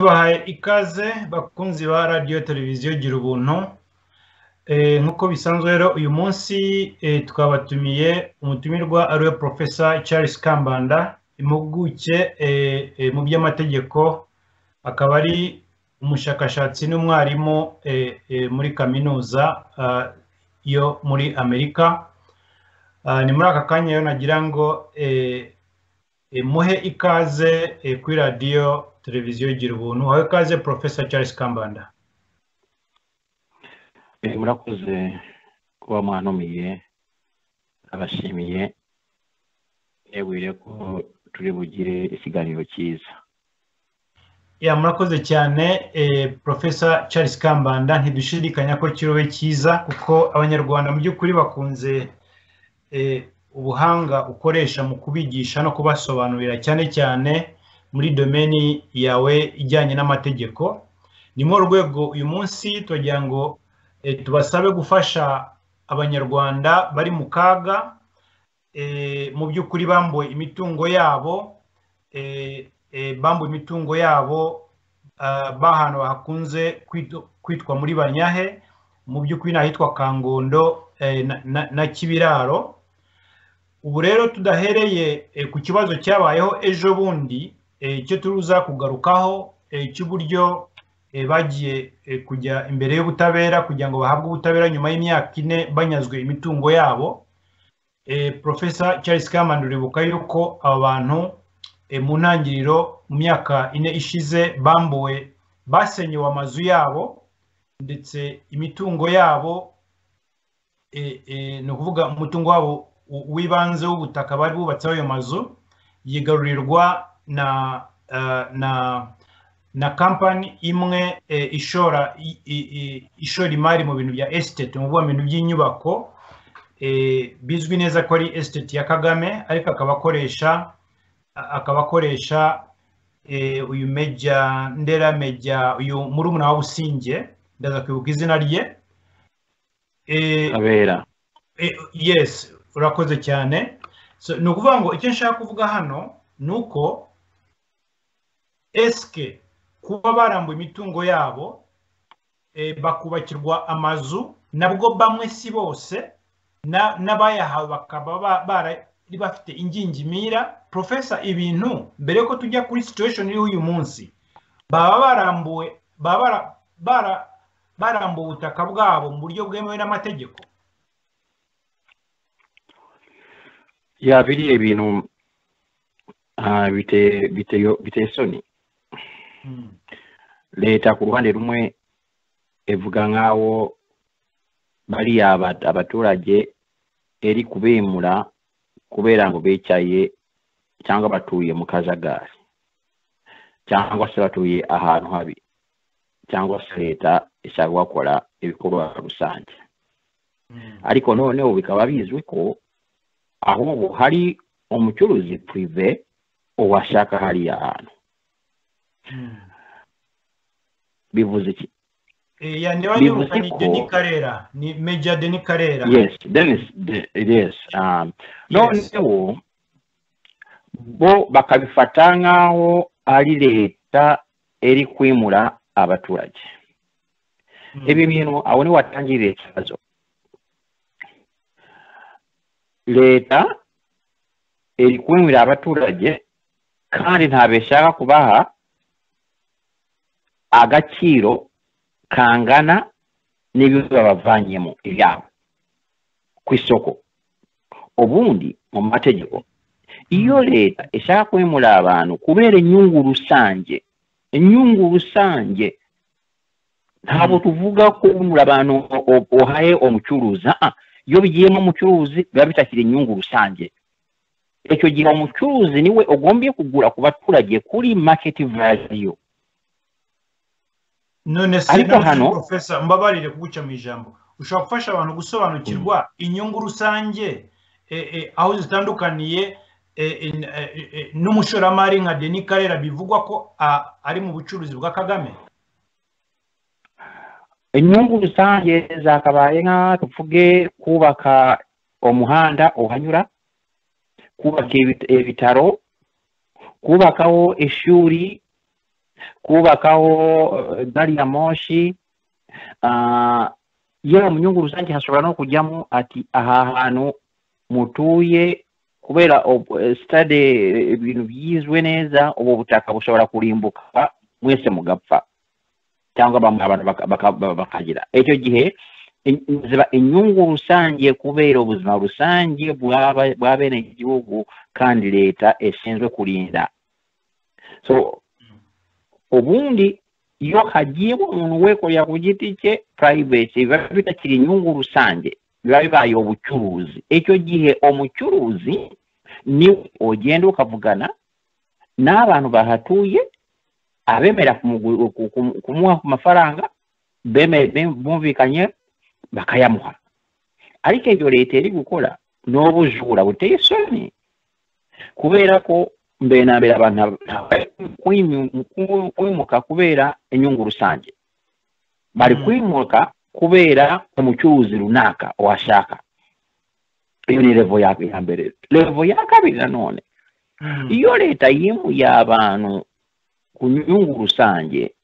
Bahaye ikaze bakunzi ba radio televiziyo gira ubuntu. Nkuko bisanzwe rero uyu munsi twabatumiye umutumirwa ariwe Professor Charles Kambanda, impuguke mu by'amategeko, akaba ari umushakashatsi n'umwarimu muri kaminuza yo muri Amerika. Ni muri aka kanya rero nagira ngo muhe ikaze kuri radio televiziyo gira ubuntu. Muhe ikaze Professor Charles Kambanda. Murakoze kuba mwanumiye, abashimiye, yewire ko turi bugire ikiganiro cyiza. Murakoze cyane Professor Charles Kambanda, ntidushidikanya ko kirowe cyiza kuko abanyarwanda mu by'ukuri bakunze ubuhanga ukoresha mu kubigisha no kubasobanurira cyane cyane muri domeni yawe ijyanye n'amategeko. Ni mu rwego uyu munsi tugira ngo tubasabe gufasha abanyarwanda bari mu kaga, mu by'ukuri bambuye imitungo yabo, bahano hakunze kwitwa muri Bannyahe, mu by'ukuri n'ahitwa Kangondo na Kibiraro. Ubu rero tudahereye ku kibazo cyabayeho ejo bundi, icyo turuza kugarukaho cy'uburyo bagiye kujya imbere y'ubutabera kugira ngo bahabwe ubutabera nyuma y'imyaka 4 banyazwe imitungo yabo. Professor Charles Kambanda, uribuka yuko aba bantu mu ntangiriro mu myaka 4 ishize basenyewe amazu yabo, ndetse imitungo yabo no kuvuga umutungo wabo w'ibanze w'ubutaka bari bubatseho ayo mazu yigarurirwa na company imwe ishora imari mu bintu bya estate, mu bintu by'inyubako, bizwi neza ko ari estate ya Kagame, ariko akabakoresha uyu Meja uyu murumuna wa Businge, ndaza kwibuka izina rye. Abera. Yes, urakoze cyane. So ni ukuvuga ngo icyo nshaka kuvuga hano nuko eske kuba barambuye imitungo yabo bakubakirwa amazu, nabwo bamwe si bose n'abayahawe bakaba bari bafite ingingimira. Professor, ibintu mbere ko tujya kuri situation iri uyu munsi, baba barambuye ubutaka bwabo mu buryo bwemewe n'amategeko? Biriya ibintu biteye soni. Leta ku ruhande rumwe evuga nkawo bari abaturage eri kubemura kubera ngo becaye cyangwa batuye mu kajagari, cyangwa se batuye ahantu habi, cyangwa se leta ishaka gukora ibikorwa rusange. Ariko noneho bikaba bizwi ko aho hari umucuruzi prive uwashaka hari ahantu. Bivuze iki? Ni Meja Denis Karera. Yes, Dennis, yes. Noneho bo bakabifata nkaho ari leta eri kwimura abaturage. Ibi bintu aho ni watangiriye ikibazo. Leta eri kwimura abaturage kandi ntabeshaka kubaha agaciro kangana n'ibyo babavanyemo ibyabo ku isoko. Ubundi mu mategeko, iyo leta ishaka kwimura abantu kubera inyungu rusange, ntabwo tuvuga ko kwimura abantu ohaye umucuruzi. Iyo bigiyemo umucuruzi biba bitakiri inyungu rusange. Icyo gihe umucuruzi niwe ugombye kugura ku baturage kuri market value. None se hano Professor, mbabarire kuguca mu ijambo, ushobora gufasha abantu gusobanukirwa inyungu rusange aho zitandukaniye n'umushoramari nka Denis Karera bivugwa ko ari mu bucuruzi bwa Kagame? Inyungu rusange zakabaye nka tuvuge kubaka umuhanda uhanyura, kubaka ibitaro, kubakaho ishuri, kubakaho gari ya moshi yewe mu nyungu rusange hashobora no kujyamo ati aha hantu mutuye kubera stade ibintu byizwe neza ubu butaka bushobora kurimbuka mwese mugapfa cyangwa abantu bakagira icyo gihe ziba inyungu rusange kubera ubuzima rusange bwa bene igihugu kandi leta eshinzwe kurinda. So ubundi iyo hagiye umuntu wekorera ku giti cye private biba bitakiri inyungu rusange, biba bibaye ubucuruzi. Icyo gihe umucuruzi ni ugenda ukavugana n'abantu bahatuye abemera kumuha ku mafaranga bumvikanye bakayamuha. Ariko ibyo leta iri gukora n'ubujura buteye isoni kubera ko mbere na mbere abantu kwimuka kubera inyungu rusange, bari kwimuka kubera umucuruzi runaka washaka. Iyo ni level ya mbere. Level ya kabiri nanone iyo leta yimuye abantu ku nyungu rusange,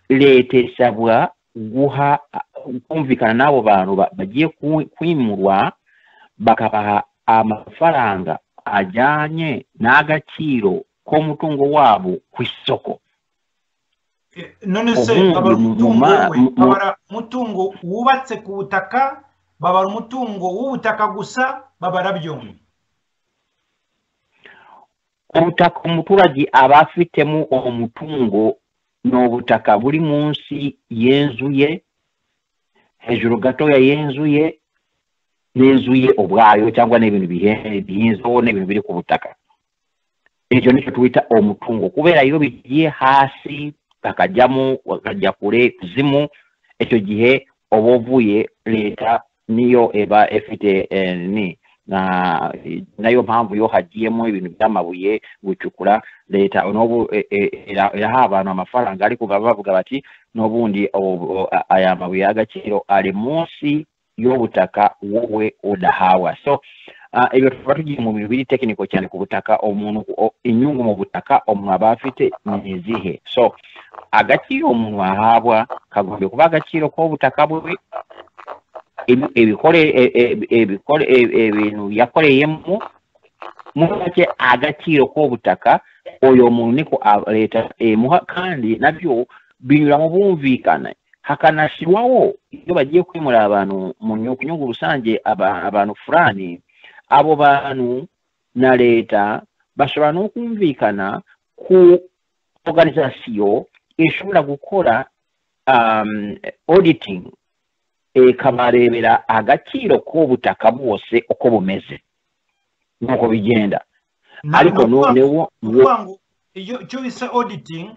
leta isabwa guha kumvikana n'abo bantu bagiye kwimurwa bakabaha amafaranga ajyanye n'agaciro k'umutungo wabo ku isoko. None se babara umutungo wubatse ku butaka, babara umutungo w'ubutaka gusa, babara byombi? Ubutaka umuturage aba afitemo umutungo n'ubutaka buri munsi yenzuye, hejuru gatoya yenzuye, n'inzuye ubwayo cyangwa n'ibintu bihinzeho n'ibintu biri ku butaka. Icyo nicyo twita umutungo kubera iyo bigiye hasi bakajyamo bakajya kure kuzimu, icyo gihe ubuvuye leta niyo eba efite nayo mpamvu yo hagiyemo ibintu by'amabuye gucukura, leta n'ubu iraha abantu amafaranga ariko bavuga bati n'ubundi aya mabuye y'agaciro ari munsi y'ubutaka wowe udahawa. So ibyo tuba tugiye mu bintu biri tekiniko cyane ku butaka. Umuntu inyungu mu butaka umuntu aba afite ni izihe? So agaciro umuntu ahabwa kagomba kuba agaciro k'ubutaka bwe, ibintu yakoreyemo mu make agaciro k'ubutaka uyo muntu niko leta muha, kandi nabyo binyura mu bumvikane hakanashirwaho iyo bagiye kwimura abantu mu nyungu rusange abantu fulani, abo bantu na leta bashobora no kumvikana ku organization ishobora gukora auditing kabarebera agaciro k'ubutaka bwose uko bumeze nuko bigenda. Ariko noneho icyo bisa auditing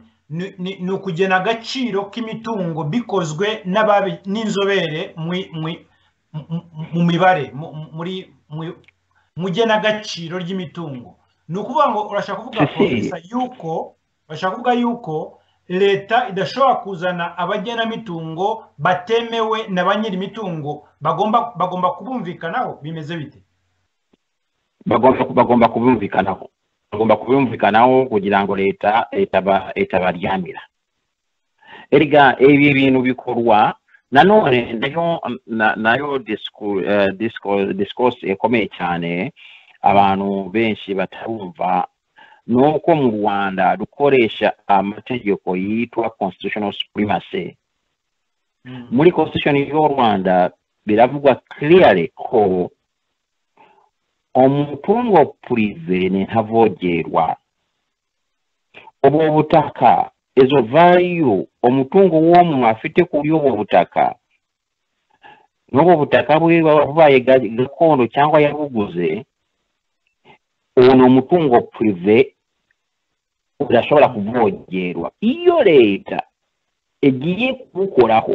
ni ukugena agaciro k'imitungo bikozwe n'inzobere mu mibare mugena agaciro ry'imitungo. Ni ukuvuga ngo urashaka kuvuga profesa yuko bashaka kuvuga yuko leta idashobora kuzana abagenamitungo batemewe na ba nyiri imitungo, bagomba kubumvikanaho. Bimeze bite? Bagomba kubumvikanaho kugira ngo leta baryamira. Erega ibi bintu bikorwa nanone nayo discourse ikomeye cyane abantu benshi batarumva, nuko mu Rwanda dukoresha amategeko yitwa constitutional supremacy. Muri constitution y'u Rwanda biravugwa clearly ko umutungo prive ntavogerwa. Ubu butaka izo value umutungo wo mu afite kuri ubu butaka, n'ubu butaka bubaye gakondo cyangwa yabuguze, uwo ni umutungo prive udashobora kuvogerwa. Iyo leta igiye kubukoraho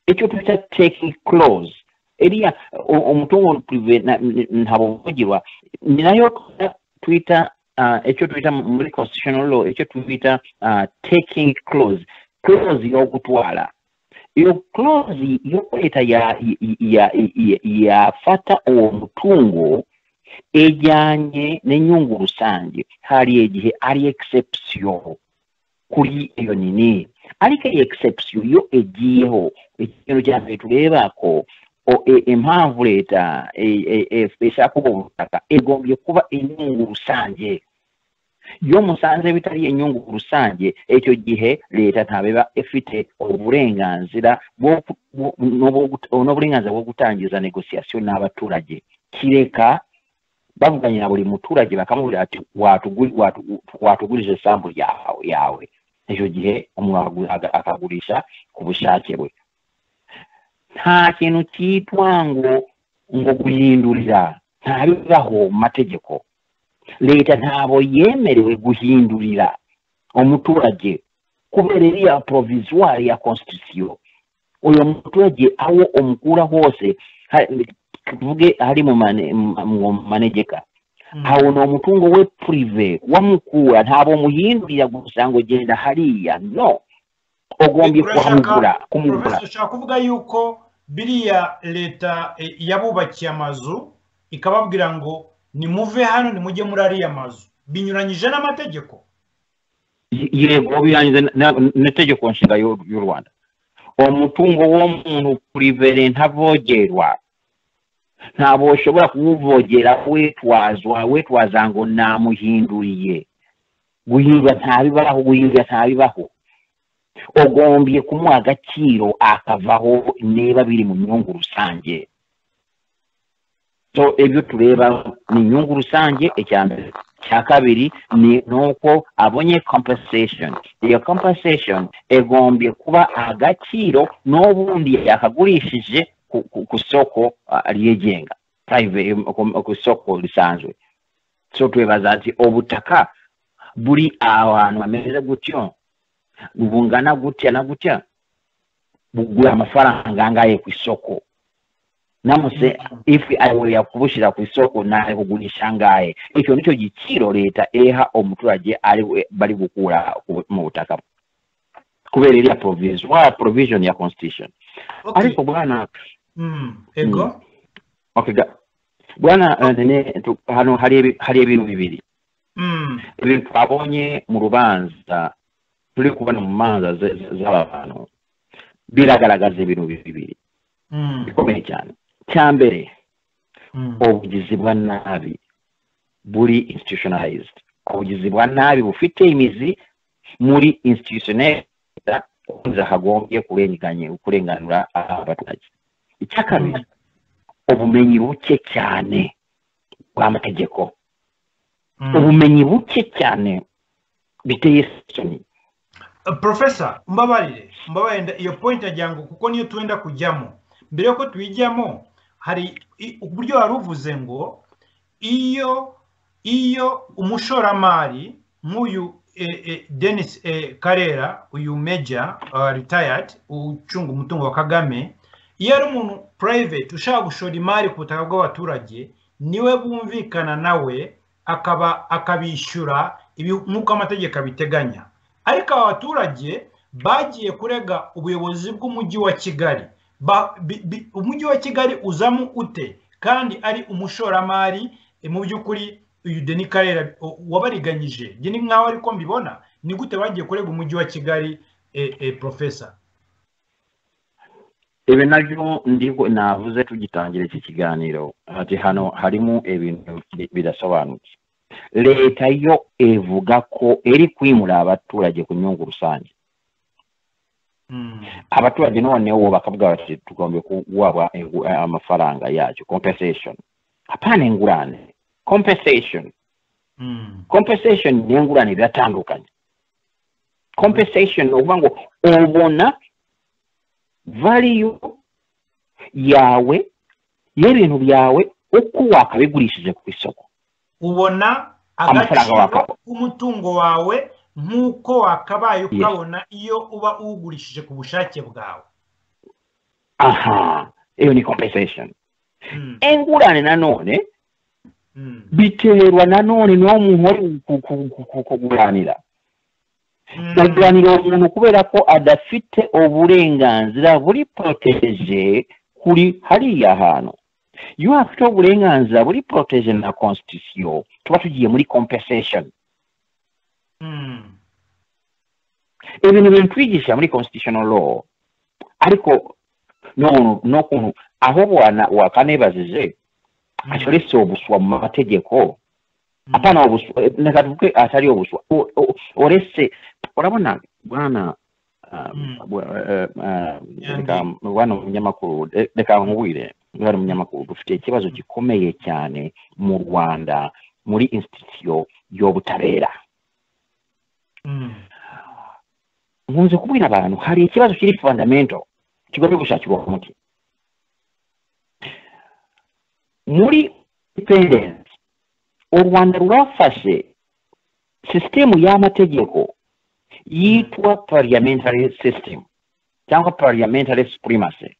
icyo twita taking clause, iriya umutungo prive ntabuvugirwa, ni nayo twita icyo twita muri constitutional law icyo twita taking clause yo gutwara. Iyo clause yo leta yafata uwo mutungo ejyanye n'inyungu rusange, hari igihe ari exception kuri iyo nini ariko exception yo egiyeho ikintu cya mbere turebako impamvu leta eshaka ubwo butaka egombye kuba inyungu rusange iyo musanze bitari inyungu rusange icyo gihe leta ntabeba ifite uburenganzira n'uburenganzira bwo gutangiza negociation n'abaturage kireka bavuganye na buri muturage bakamubwira ati watugurije sambu yawe icyo gihe umuntu akagurisha ku bushake bwe nta kintu cyitwa ngo guhindurira ntabibaho mu mategeko leta ntabo yemerewe guhindurira umuturage kubera iriya provisoire ya constitution uyo muturage aho umukura hose tuvuge hari mu manegeka aho no mutungo we prive wamukura ntabo muhindurira gusa ngo genda hariya no ogombye kumugura Professor ushaka kuvuga yuko biriya leta yabubakiye amazu ikababwira ngo nimuve hano nimujye muri ariya mazu binyuranyije n'amategeko yego biranyuze n'tegeko nshinga y'u Rwanda umutungo w'umuntu prive ntavogerwa ntabo ushobora kuwuvogera wetwaza ngo namuhinduriye guhindura ntabibaho ogombye kumuha agaciro akavaho niba biri mu nyungu rusange so ibyo tureba ni nyungu rusange icyambere cya kabiri ni nuko abonye compensation iyo compensation egombye kuba agaciro n'ubundi yakagurishije ku soko ryegenga private ku soko risanzwe so twebaza ati obutaka buri abantu bameze gutyo bungana gutya na gutya bugura amafaranga angahe ku isoko namuse if ayo yakubushira ku isoko naye kugurisha angahe icyo nicyo giciro leta eha umuturage ari bari gukura mu butaka kubera iriya provision ya constitution ariko bwana ego okay bwana hano hari ibintu bibiri ibintu twabonye mu rubanza turi kubona mu manza z'abantu biragaragaza ibintu bibiri bikomeye cyane cyambere ubugizi bwa nabi buri institutionalized ubugizi bwa nabi bufite imizi muri institutionel kuza hagombye kurenganura abaturage icyakabiri ubumenyi buke cyane bw'amategeko ubumenyi buke cyane biteye isoni Professor mbabarire iyo point ajyango kuko niyo twenda kujyamo mbere yuko twijyamo hari uburyo waruvuze ngo iyo umushoramari nk'uyu Dennis Karera uyu major retired ucunga umutungo wa Kagame iyo ari umuntu private ushaka gushora imari ku butaka bw'abaturage niwe bumvikana nawe akabishyura nk'uko amategeko abiteganya ariko abaturage bagiye kurega ubuyobozi bw'umujyi wa Kigali umujyi wa Kigali uzamo ute kandi ari umushoramari mu by'ukuri uyu Dennis Karera wabariganyije nge ni nkaho ariko mbibona ni gute bagiye kurega umujyi wa Kigali Professor ebe nabyo ndigo navuze tugitangira iki kiganiro ati hano harimo ibintu bidasobanutse leta yo evuga ko eri kwimura abaturage ku nyungu rusange abaturage none uwo bakavuga bati tugombe kuwaba amafaranga yacu compensation hapana ingurane compensation ni ingurane biratandukanye compensation uvuga ngo ubona value yawe y'ibintu byawe uko wakabigurishije ku isoko ubona agaciro k'umutungo wawe nk'uko wakabaye ukabona iyo uba uwugurishije ku bushake bwawe aha iyo ni compensation ingurane nanone biterwa nanone no muntu kuguranira kuguranira umuntu kubera ko adafite uburenganzira buri protege kuri hariya hantu iyo afite uburenganzira buri protege na constitution tuba tugiye muri compensation ibintu bintwigisha muri constitutional law ariko no kuntu aho bwana wakanebazije actually so buswa mu mategeko apana obuswa nakatuke atari obuswa orese urabona bwana bwana umunyamakuru reka nkubwire bwana umunyamakuru dufite ikibazo gikomeye cyane mu Rwanda muri institution y'obutabera nkunze kubwira abantu hari ikibazo kiri fundamental kigomba gushakirwa umuti muri independence u Rwanda rurafashe system y'amategeko yitwa parliamentary system cyangwa parliamentary supremacy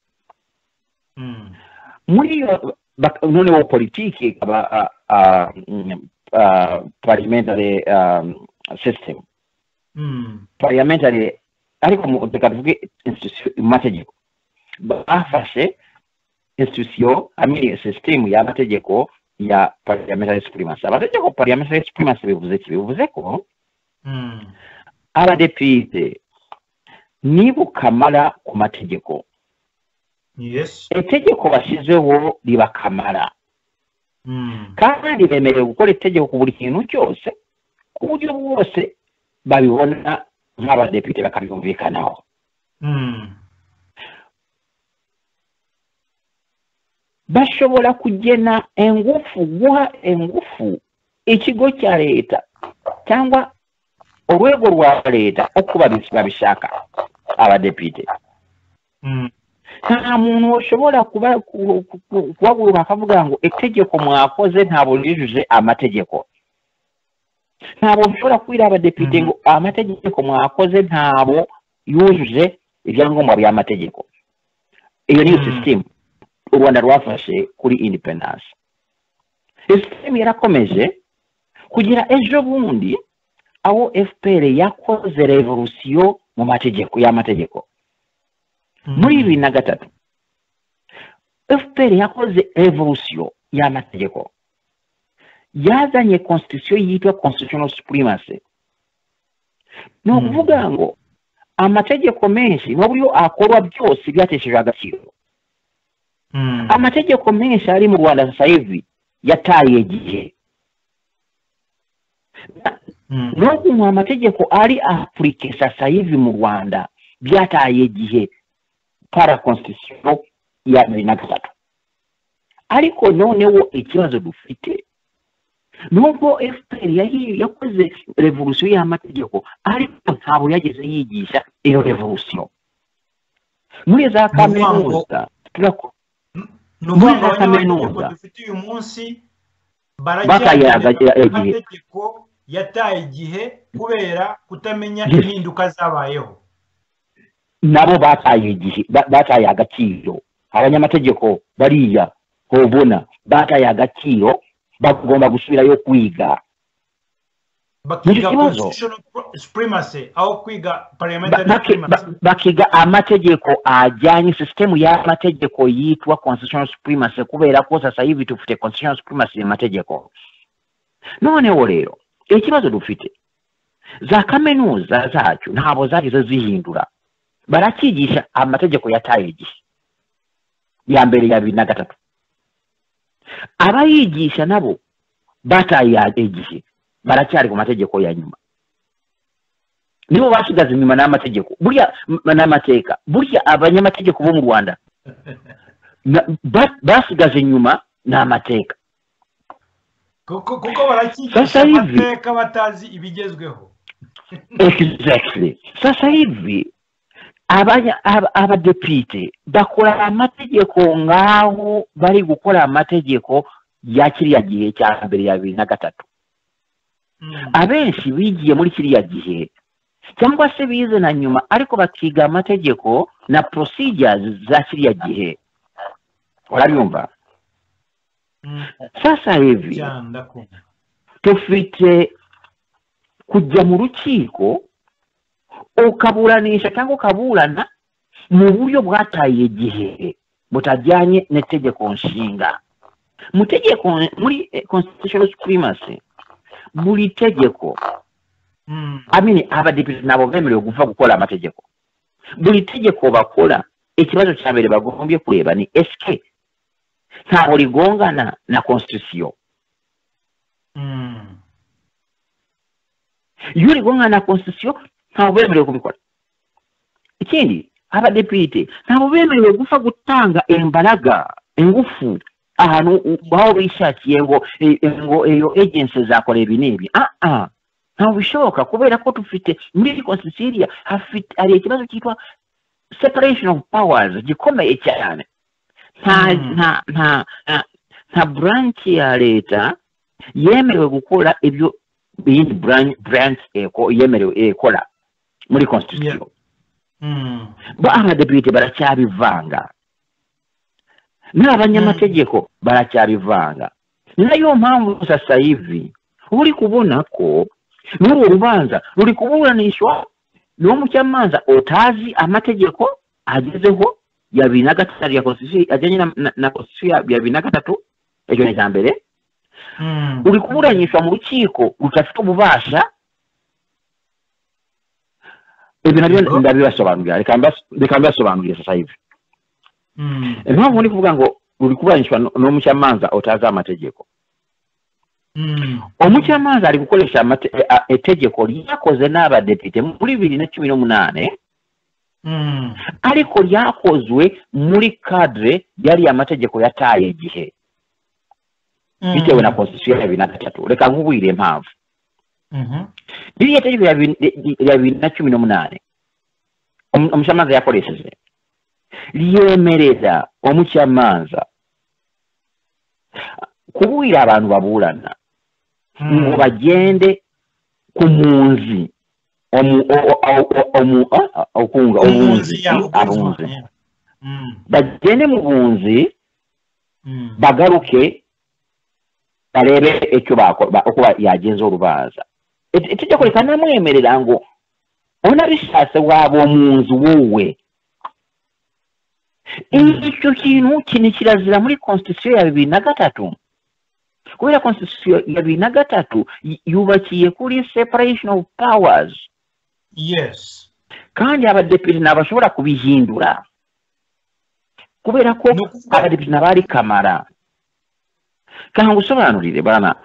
muri noneho politiki parliamentary system parliamentary ariko mu tukavuge mategeko bafashe institution system y'amategeko ya parliamentary supremacy abategeko parliamentary supremacy bivuze ko abadepite nibo kamara ku mategeko itegeko bashyizeho ribakamara kandi bemerewe gukora itegeko ku buri kintu cyose ku buryo bwose babibona nk'abadepite bakabyumvikanaho bashobora kugena guha engufu ikigo cya leta cyangwa urwego rwa leta uko babishaka abadepite nta muntu ushobora kubagura akavuga ngo itegeko mwakoze ntabwo rijuje amategeko ntabwo ushobora kwira abadepite ngo amategeko mwakoze ntabwo yujuje ibyangombwa by'amategeko iyo niyo system u Rwanda rwafashe kuri independence system yarakomeje kugira ejo bundi aho FPR yakoze revolution mu mategeko y'amategeko muri 2003 FPR yakoze revolution y'amategeko yazanye constitution yitwa constitutional supremacy no kuvuga ngo amategeko menshi n'uburyo akorwa byose byatesheje agaciro amategeko menshi ari mu Rwanda sasa hivi yataye igihe n'ukuntu amategeko ari appliqué sasa hivi mu Rwanda byataye igihe para constitution ya 2003 ariko noneho ikibazo dufite nubwo FPR yakoze revolution y'amategeko ariko ntabwo yageze yigisha iyo revolution muri za kaminuza n'ubwo kaminuza dufite uyu munsi amategeko yataye igihe kubera kutamenya impinduka zabayeho nabo bataye igihe bataye agaciro abanyamategeko bariya hobona bataye agaciro bagomba gusubirayo kwiga bakiga constitutional supremacy aho kwiga parliamentary supremacy bakiga amategeko ajyanye system y'amategeko yitwa constitutional supremacy kubera ko sasa hivi tufite constitutional supremacy y'amategeko noneho rero ikibazo dufite za kaminuza zacu ntabo zagize zihindura barakigisha amategeko yataye igihe ya mbere ya 2003 abayigisha nabo bataye igihe baracyari ku mategeko ya nyuma nibo basigaze nyuma n'amategeko burya n'amateka burya abanyamategeko bo mu Rwanda basigaze nyuma n'amateka kuko barakigisha amateka batazi ibigezweho exactly sasa hivi abadepite bakora amategeko ngaho bari gukora amategeko ya kiriya gihe cya mbere ya 2003 abenshi bigiye muri kiriya gihe cyangwa se bize na nyuma ariko bakiga amategeko na procedures za kiriya gihe urabyumva sasa hivi tufite kujya mu rukiko ukaburanisha cyangwa ukaburana mu buryo bwataye igihe butajyanye n'itegeko nshinga mu tegeko muri constitutional supremacy buri tegeko amini abadepite nabo bemerewe kuva gukora amategeko buri tegeko bakola ikibazo cya mbere bagombye kureba ni eske ntabwo rigongana na constitution iyo rigongana na constitution ntabwo bemerewe kubikora ikindi abadepite ntabwo bemerewe gufa gutanga imbaraga ingufu ahantu baho bishakiye ngo iyo agency zakora ibi n'ibi ntabwo bishoboka kubera ko tufite muri constitution hari ikibazo cyitwa separation of powers gikomeye cyane nta branch ya leta yemerewe gukora ibyo bindi branch yemerewe ekora muri constitution ba abadepite baracyabivanga n'abanyamategeko baracyabivanga nayo mpamvu sasa hivi uri kubona ko n'uru rubanza ruri kuburanishwa n'umucamanza utazi amategeko agezeho ya 2003 ya constitution ajanye na constitution ya 2003 ejo ni cyambere uri kuburanishwa mu rukiko rutafite ububasha ibyo nabyo ndabibasobanurira reka mbasobanurire sasa hivi impamvu ndi kuvuga ngo ruri kuburanishwa n'umucamanza utazi amategeko umucamanza ari gukoresha itegeko ryakoze n'abadepite muri 2018 ariko ryakozwe muri cadre yari amategeko yataye igihe bitewe na constitution ya 2003 reka nkubwire impamvu iriya tegeko ya 2018 umucamanza yakoresheje ryemerera umucamanza kubwira abantu baburana ngo bagende ku munzi bagende mu bunzi bagaruke barebe icyo bakora uko yagenza urubaza itegeko rikanamwemerera ngo unabishatse wabo mu nzu wowe icyo kintu kirazira muri constitution ya 2003 kubera constitution ya 2003 yubakiye kuri separation of powers yes kandi abadepite nabashobora kubihindura kubera ko abadepite nabari kamara kandi gusobanurire bana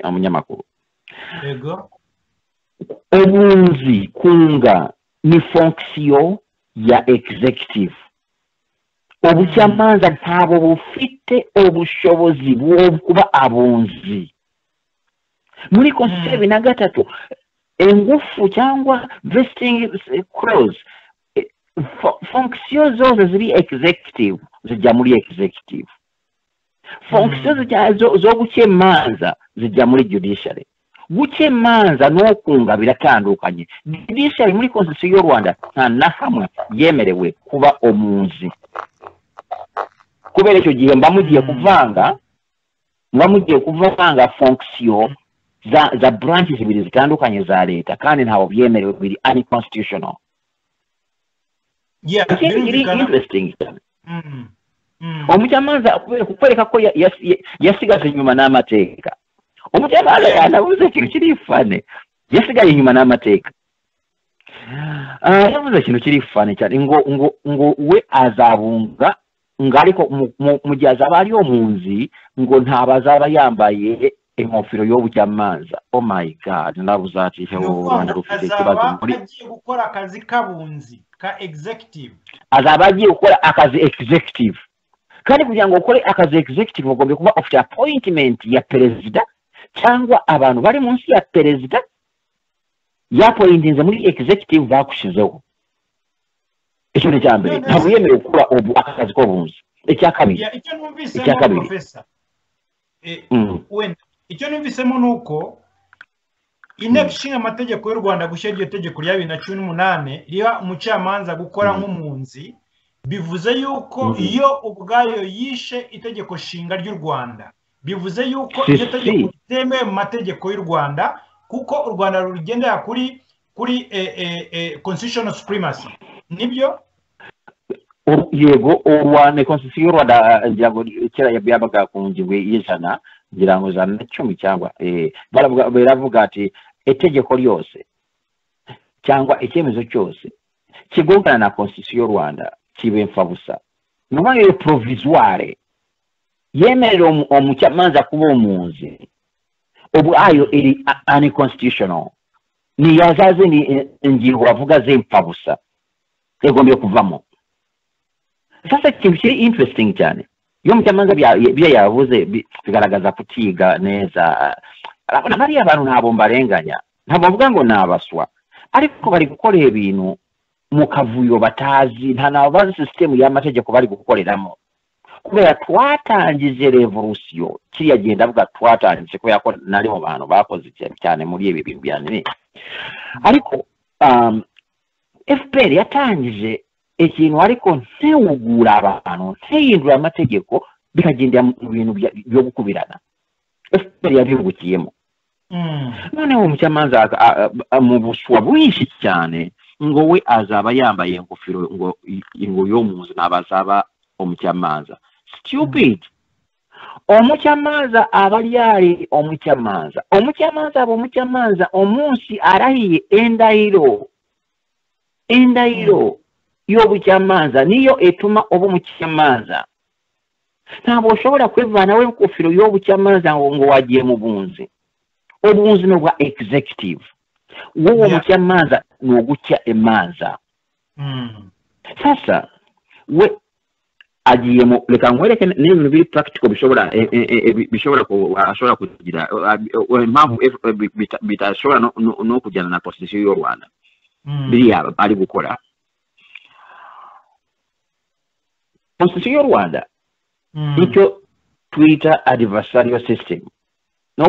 umunyamakuru yego ubunzi kunga ni fonction ya executive ubucamanza ntabo bufite ubushobozi bwo kuba abunzi muri constitution 2003 engufu cyangwa vesting clause fonction zose ziri executive zijya muri executive fonction zo gukemanza zijya muri judiciary gukemanza no kunga biratandukanye judiciary muri constitution y'u Rwanda nta na hamwe yemerewe kuba omunzi kubera icyo gihe mbamugiye kuvanga fonction za branches zibiri zitandukanye za leta kandi ntawo byemerewe biri unconstitutional interesting umucamanza kukwereka ko yasigaje inyuma n'amateka umucamanza yanavuze ikintu kiri fane yasigaye inyuma n'amateka yavuze ikintu kiri fane cyane ngo we azabunga ngariko mu gihe azaba ari omunzi ngo ntabazaba yambaye inkofero y'ubucamanza oh my god nabuze ati Rwanda rufite ikibazo muri agiye gukora akazi kabunzi ka executive azaba agiye gukora akazi executive kandi kugira ngo ukore akazi executive ugomba kuba ufite appointment ya perezida cyangwa abantu bari munsi ya perezida yapointinze muri executive bakushizeho icyo ni cyambere ntabwo yemerewe gukora ubu akazi ko bunzi icya kabiri professor icyo numvisemo nuko inteko ishinga amategeko y'u Rwanda gushyira iryo tegeko rya 2018 riha umucamanza gukora nk'umunzi bivuze yuko iyo ubwayo yishe itegeko nshinga ry'u Rwanda bivuze yuko iryo tegeko ritemewe mu mategeko y'u Rwanda kuko u Rwanda rugendera kuri constitutional supremacy nibyo yego urwane constitution y'u Rwanda ngira kera yabaga ku ngingo y'ijana ngira ngo za 10 cyangwa baravuga ati itegeko ryose cyangwa icyemezo cyose kigongana na constitution y'u Rwanda kibe mfabusa n'abaye provisoire yemerera umucamanza kuba umunzi ubu ayo iri unconstitutional ni yazaze ni ingingo bavuga z'imfabusa egombe kuvamo. Sasa ikintu kiri interesting cyane iyo umucamanza bya yavuze bigaragaza kutiga neza bari abantu ntabwo mbarenganya ntabwo bavuga ngo nabaswa ariko bari gukorera ibintu mu kavuyo batazi nta nabazi system y'amategeko bari gukoreramo kubera twatangije revolution kiriya genda avuga twatangije ko yako nari mu bantu bakoze cyane muri ibi bintu byane ariko FPR yatangije ikintu ariko ntewugura abantu nteyindura amategeko bikagenda mu bintu byo gukubirana FPR yabivugiyemo none umucamanza mu buswa bwinshi cyane ngo we azaba yambaye ingofero ngo yo muzi nabazaba umucamanza stupid umucamanza abaryari umucamanza umunsi arahiye endahiro y'obucamanza niyo etuma obumucamanza ntabwo ushobora kwivana we ingofero y'obucamanza ngo wagiye mu bunzi obunzi no bwa executive wowe umucamanza no gucya emanza sasa we agiye mu reka nkwereke n'ibintu biri practical bishobora kugira impamvu bitashobora no kujyana na constitution y'u Rwanda biriya ari gukora constitution y'u Rwanda icyo twita adversarial system no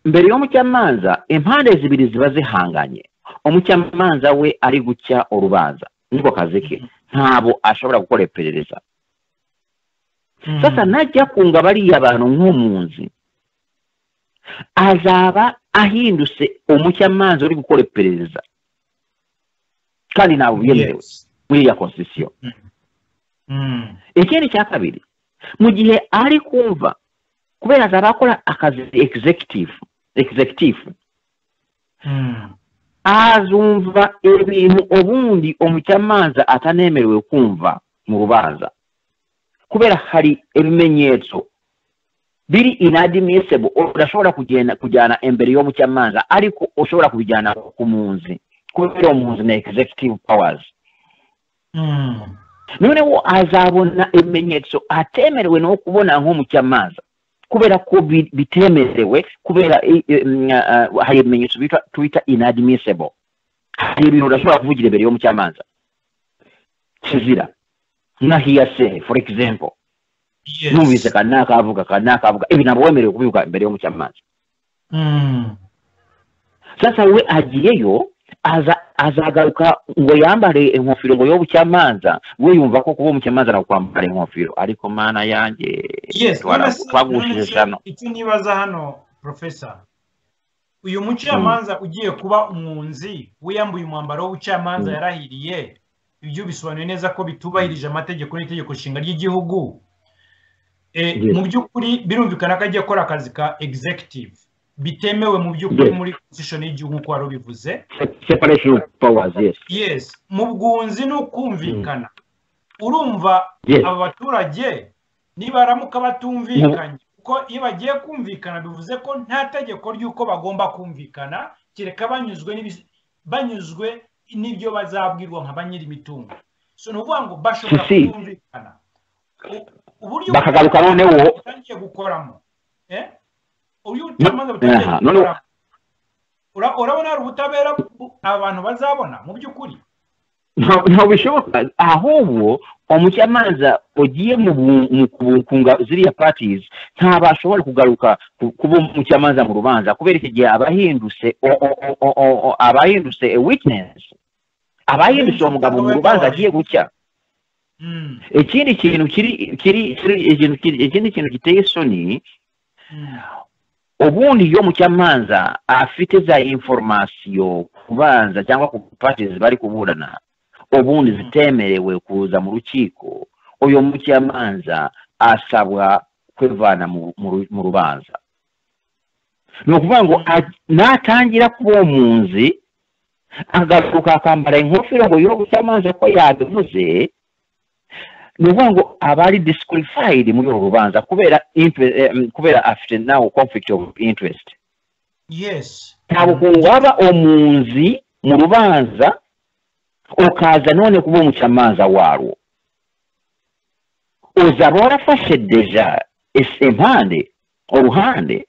mbere y'umucamanza impande zibiri ziba zihanganye umucamanza we ari gucya urubanza niko kazi ke ntabo ashobora gukora iperereza sasa najya kunga bariya abantu nk'umunzi azaba ahindutse umucamanza uri gukora iperereza kandi nabo yemerewe muri ya constitution ikindi cya kabiri mu gihe ari kumva kubera azaba akora akazi executive azumva ibintu obundi umucamanza atanemerewe kumva mu rubanza kubera hari ibimenyetso biri inadmissible urashobora kujyana imbere y'umucamanza ariko ushobora kubijyana ku munzi kubera umunzi na executive powers noneho azabona ibimenyetso atemerewe no kubona nk'umucamanza kubera ko bitemerewe kubera hari ibimenyetso twita inadmissible hari ibintu urashobora kuvugira imbere y'umucamanza kizira nka hearsay for example numvise kanaka avuga ibi ntabwo wemerewe kubivuga imbere y'umucamanza sasa we agiyeyo azagaruka ngo yambare inkofero ngo y'ubucamanza we yumva ko kuba umucamanza na kwambara inkofero ariko mana yanjye twagushije hano icyo nibaza hano professor uyu mucamanza ugiye kuba umwunzi wiyambuye umwambaro w'ubucamanza yarahiriye ibyo bisobanuye neza ko bitubahirije amategeko n'itegeko nshinga ry'igihugu mu by'ukuri birumvikana ko agiye akora akazi ka executive bitemewe mu by'ukuri muri constitution y'igihugu ko wari bivuze separation of powers yes mu bwunzi no kumvikana urumva aba baturage nibaramuka batumvikanye kuko iyo bagiye kumvikana bivuze ko nta tegeko ry'uko bagomba kumvikana kireka banyuzwe n'ibyo bazabwirwa nk'abanyiri imitungo so nuvuga ngo bashobora kumvikana uburyo bakagaruka noneho utangiye gukoramo uyu cyamaze gutangira urabona hari ubutabera abantu bazabona mu by'ukuri ntabwo bishoboka ahubwo umucamanza ugiye mu kunga ziriya parties ntabashobora kugaruka kuba umucamanza mu rubanza kubera iki gihe abahindutse a witness abahindutse umugabo mu rubanza agiye gucya ikindi kintu giteye isoni ubundi iyo mucamanza afite za information kubanza cyangwa ku parties bari kuburana ubundi zitemerewe kuza mu rukiko uyo mucamanza asabwa kwivana mu rubanza no kuvuga ngo natangira kuba omunzi agaruka akambara inkofero ngo yo gucyamaza ko yabivuze no kuvuga ngo abari disqualified muri uru rubanza kubera afite now conflict of interest. Yes. Ntabwo waba omunzi mu rubanza ukaza none kuba umucamanza warwo. Uzaba warafashe deja impande uruhande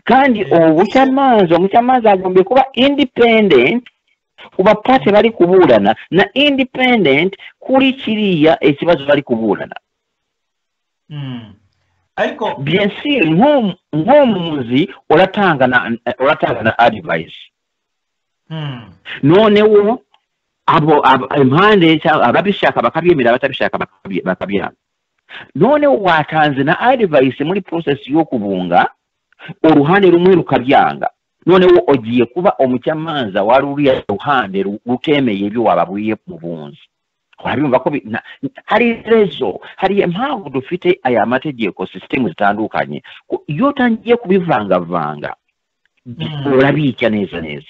kandi umucamanza agomba kuba independent kuba pate bari kuburana na independent kuri kiriya ikibazo bari kuburana. Ariko bien sûr nk'omuzi oratanga na advice. Noneho abo impande ababishaka bakabyemera batabishaka bakabyanga. Noneho watanze na advice muri process yo kubunga uruhande rumwe rukabyanga. Noneho ogiye kuba umucamanza wari uriya ruhande rutemeye ibyo wababwiye mu bunzi. Wabimva ko hari rezo hari impamvu dufite aya mategeko system zitandukanye iyo tangiye kubivanga urabika neza.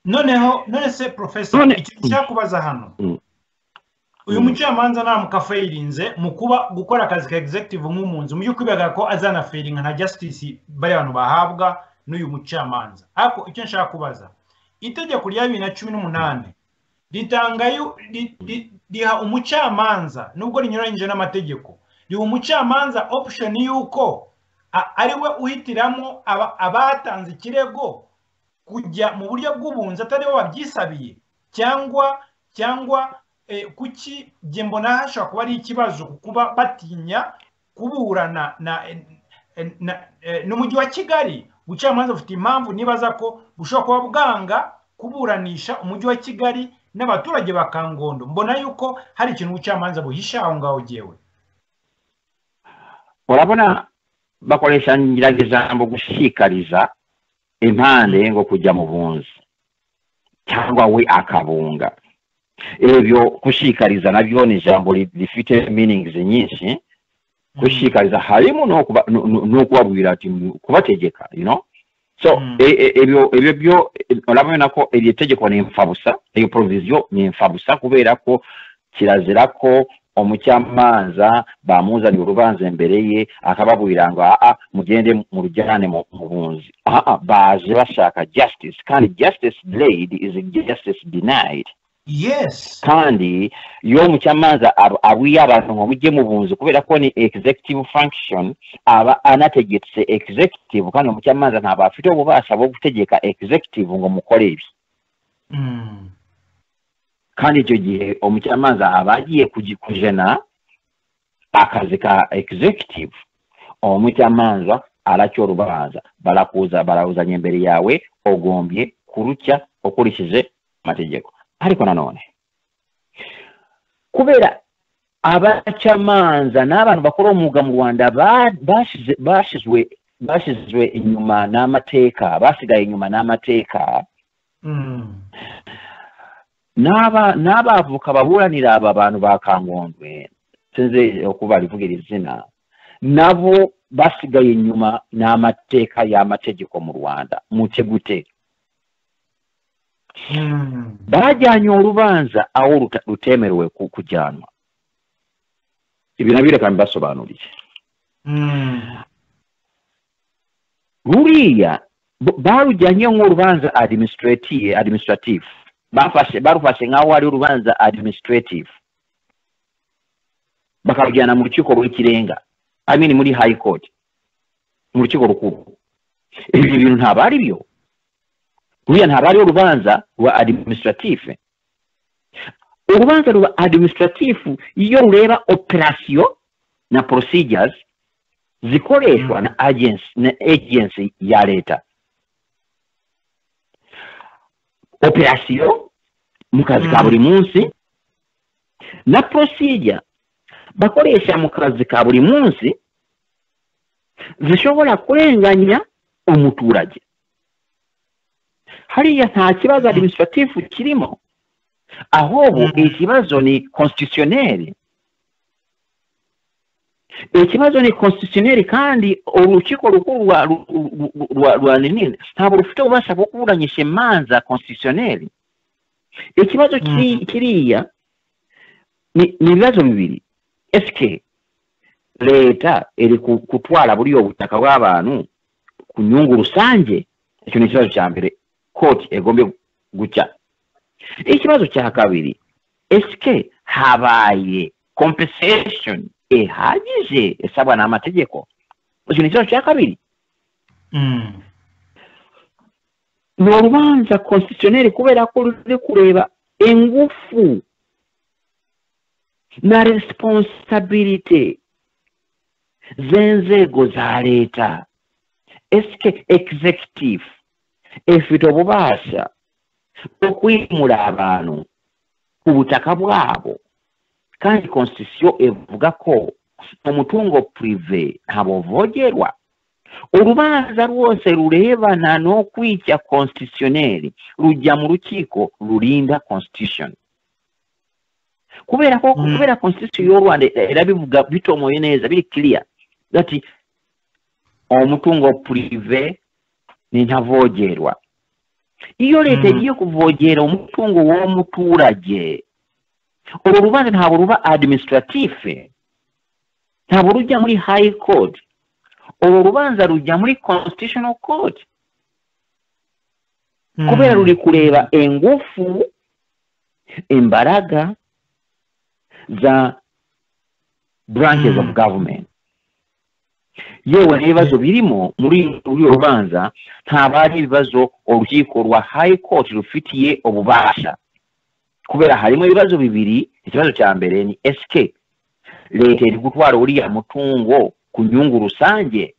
none se professor icyo cyakubaza hano uyu mucamanza namuka failinze mu kuba gukora akazi ka executive nk'umunzi mu byukwibaga ko azana failing nka justice bari abantu bahabwa n'uyu mucamanza. Ariko icyo nshaka kubaza itegeko rya 2018 ritangayo riha umucamanza nubwo rinyuranyije n'amategeko riha umucamanza option yuko ariwe uhitiramo abatanze ikirego kujya mu buryo bw'ubunzi atari bo babyisabiye cyangwa kuki je mbona hashobora kuba ari ikibazo kuba batinya kuburana n'umujyi wa Kigali. Ubucamanza bufite impamvu nibaza ko bushobora kuba bwanga kuburanisha umujyi wa Kigali n'abaturage ba Kangondo. Mbona yuko hari ikintu ubucamanza buhisha aho ngaho jewe. Urabona bakoresha ngiragizambo gushikariza impande ngo kujya mu bunzi cyangwa we akabunga. Ebyo kushikariza nabyo ni jambo rifite meanings nyinshi. Kushikariza harimo no kubabwira ati kubategeka, you know. So ebyo urabona ko iri tegeko ni imfabusa, iyo provision ni imfabusa kubera ko kirazira ko umucamanza bamuzanye urubanza imbere ye akababwira ngo mugende mu rujyane mu bunzi. Baje bashaka justice kandi justice delayed is justice denied. Yes. Kandi yo mucamanza abuye abantu ngo mujye mu bunzi kubera ko ni executive function aba anategetse executive kandi umucamanza ntaba afite ububasha bwo gutegeka executive ngo mukore ibi. Kandi icyo gihe umucamanza abagiye kujena akazi ka executive umucamanza aracyo rubanza barawuzanye imbere yawe ogombye kurucya ukurikije amategeko. Ariko nanone kubera abacamanza n'abantu bakora umwuga mu Rwanda bashizwe inyuma n'amateka basigaye inyuma n'amateka n'abavuka baburanira aba bantu ba Kangondwe sinze kuba rivugira izina nabo basigaye inyuma n'amateka y'amategeko mu Rwanda mutegute. Bajyanye urubanza aho rutemerewe kujyanwa. Ibi nabireka mbasobanuriye. Ruriya barujyanye nk'urubanza administrative. Barufashe nk'aho ari urubanza administrative. Bakarujyana mu rukiko rw'ikirenga. Muri high court. Mu rukiko rukuru. Ibi bintu ntabwo ari byo. Ruriya ntabwo ari urubanza rwa administrative. Urubanza rwa administrative iyo rureba operation na procedures zikoreshwa na agency ya leta. Operation mu kazi ka buri munsi na procedure bakoresha mu kazi ka buri munsi zishobora kurenganya umuturage. Hariya nta kibazo administrative kirimo ahubwo ikibazo ni constitutionnel. ikibazo ni constitutionnel kandi urukiko rukuru rwa nini ntabwo rufite ububasha bwo kuburanisha imanza constitutionnel. Ikibazo kiriya ni ibibazo bibiri. Eske leta eri kutwara buriyo butaka bw'abantu ku nyungu rusange? Icyo ni ikibazo cya mbere court egombe gucya. Ikibazo cya kabiri, eske habaye compensation ehagije esabwa n'amategeko? Icyo ni ikibazo cya kabiri. Ni urubanza constitutionnel kubera ko ruri kureba ingufu na responsibility z'inzego za leta. Eske executive ifite ububasha bwo kwimura abantu ku butaka bwabo, kandi constitution evuga ko umutungo privé ntabovogerwa. Urubanza rwose rurebana no kwita constitutionnel rujya mu rukiko rurinda constitution, kubera constitution y'u Rwanda irabivuga bitomoye neza, biri clear that umutungo privé ni ntavogerwa. Iyo leta igiye kuvogera umutungo w'umuturage, uru rubanza ntabwo ruba administrative, ntabwo rujya muri high court, uru rubanza rujya muri constitutional court, kubera ruri kureba ingufu, imbaraga za branches of government. Yewe n'ibibazo birimo muri uru rubanza ntabwo ari ibibazo urukiko rwa high court rufitiye ububasha, kubera harimo ibibazo bibiri. Ikibazo cya mbere ni eske leta iri gutwara uriya mutungo ku nyungu rusange?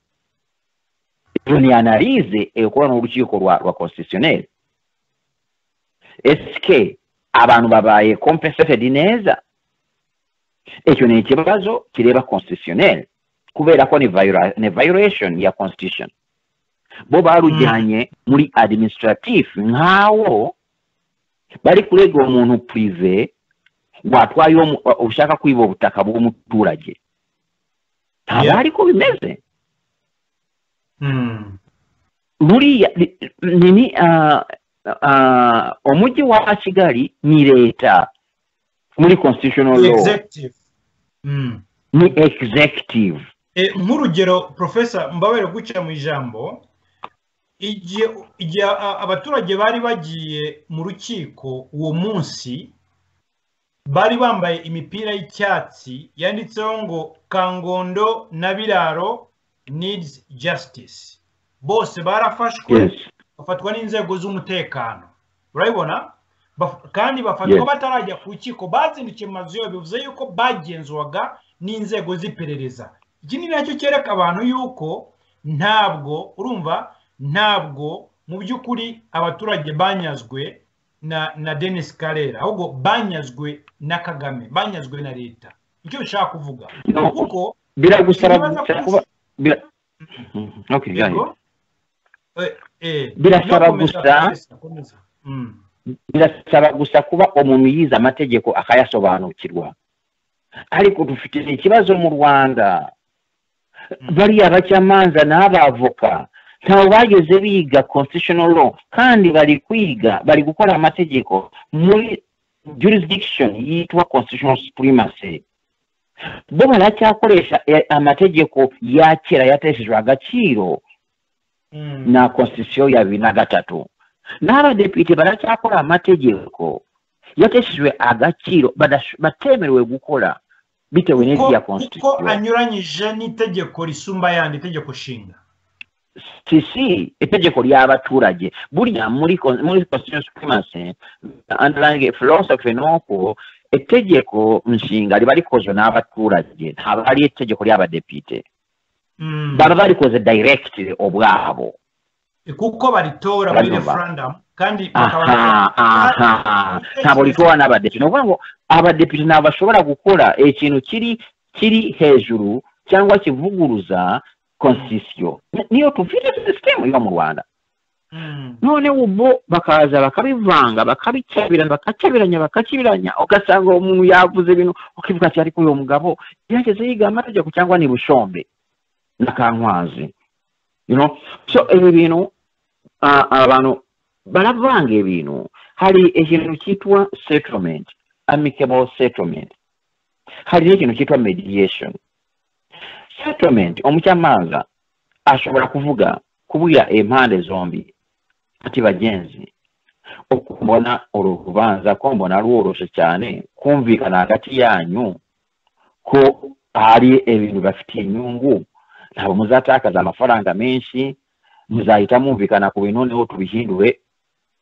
Iyo ni analyse ekora n'urukiko rwa constitutionnel. Eske abantu babaye compensated neza? Icyo ni ikibazo kireba constitutionnel, kubera ko ni violation ya constitution. Bo barujyanye muri administrative, nkawo bari kurega umuntu privé watwaye ushaka kwiba ubutaka bw'umuturage. Ntabwo ariko bimeze. Buriya nini umujyi wa Kigali ni leta muri constitutional law. Executive. Ni executive. Nk'urugero Professor Mbabere guca mu ijambo, igihe abaturage bari bagiye mu rukiko uwo munsi, bari bambaye imipira y'icyatsi yanditseho ngo Kangondo na Biraro needs justice. Bose barafashwe, bafatwa n'inzego z'umutekano, urabibona, kandi bafatwa batarajya ku rukiko, bazindukiye mu mazu yabo, bivuze yuko bagenzwaga n'inzego z'iperereza. Iki ni nacyo cyereka abantu yuko ntabwo, urumva, ntabwo mu by'ukuri abaturage banyazwe na Denis Karera, ahubwo banyazwe na Kagame, banyazwe na leta. Icyo bishaka kuvuga kuko biragusaba kuba birasaba gusa kuba umuntu yize amategeko akayasobanukirwa. Ariko dufite ikibazo mu Rwanda, bariya bacamanza n'abavoka ntawe bageze biga constitutional law, kandi bari kwiga, bari gukora amategeko muri jurisdiction yitwa constitutional supremacy. Bo baracyakoresha amategeko ya kera yateshejwe agaciro na constitution ya 2003. N'abadepite baracyakora amategeko yateshejwe agaciro batemerewe gukora bitewe n'iriya constitution, kuko anyuranyije n'itegeko risumba yandi itegeko shinga. Si itegeko ry'abaturage. Buriya muri constitutional supremacy underlying philosophy nuko itegeko nshinga riba rikozwe n'abaturage, ntabwo ari itegeko ry'abadepite. Baba barikoze directly obwabo, kuko baritora muri referendum, kandi ntabwo ritora n'abadepite. Ni ukuvuga ngo abadepite ntabwo bashobora gukora ikintu kiri hejuru cyangwa kivuguruza constitution. Niyo tufite system yo mu Rwanda. none ubo bakaza bakabivanga bakakibiranya ugasanga umuntu yavuze ibintu ukivuga ati ariko uyu mugabo yageze yiga amategeko cyangwa ni bushombe nakankwazi so ibi bintu abantu baravanga ibintu hari ikintu cyitwa settlement amicable settlement hari ikintu cyitwa mediation settlement umucamanza ashobora kuvuga kubwira impande zombi ati bagenzi ukubona urubanza ko mbona rworoshe cyane kumvikana hagati yanyu ko hari ibintu bafitiye inyungu ntabwo muzatakaza amafaranga menshi muzahita mumvikana ku bintu noneho tubihindure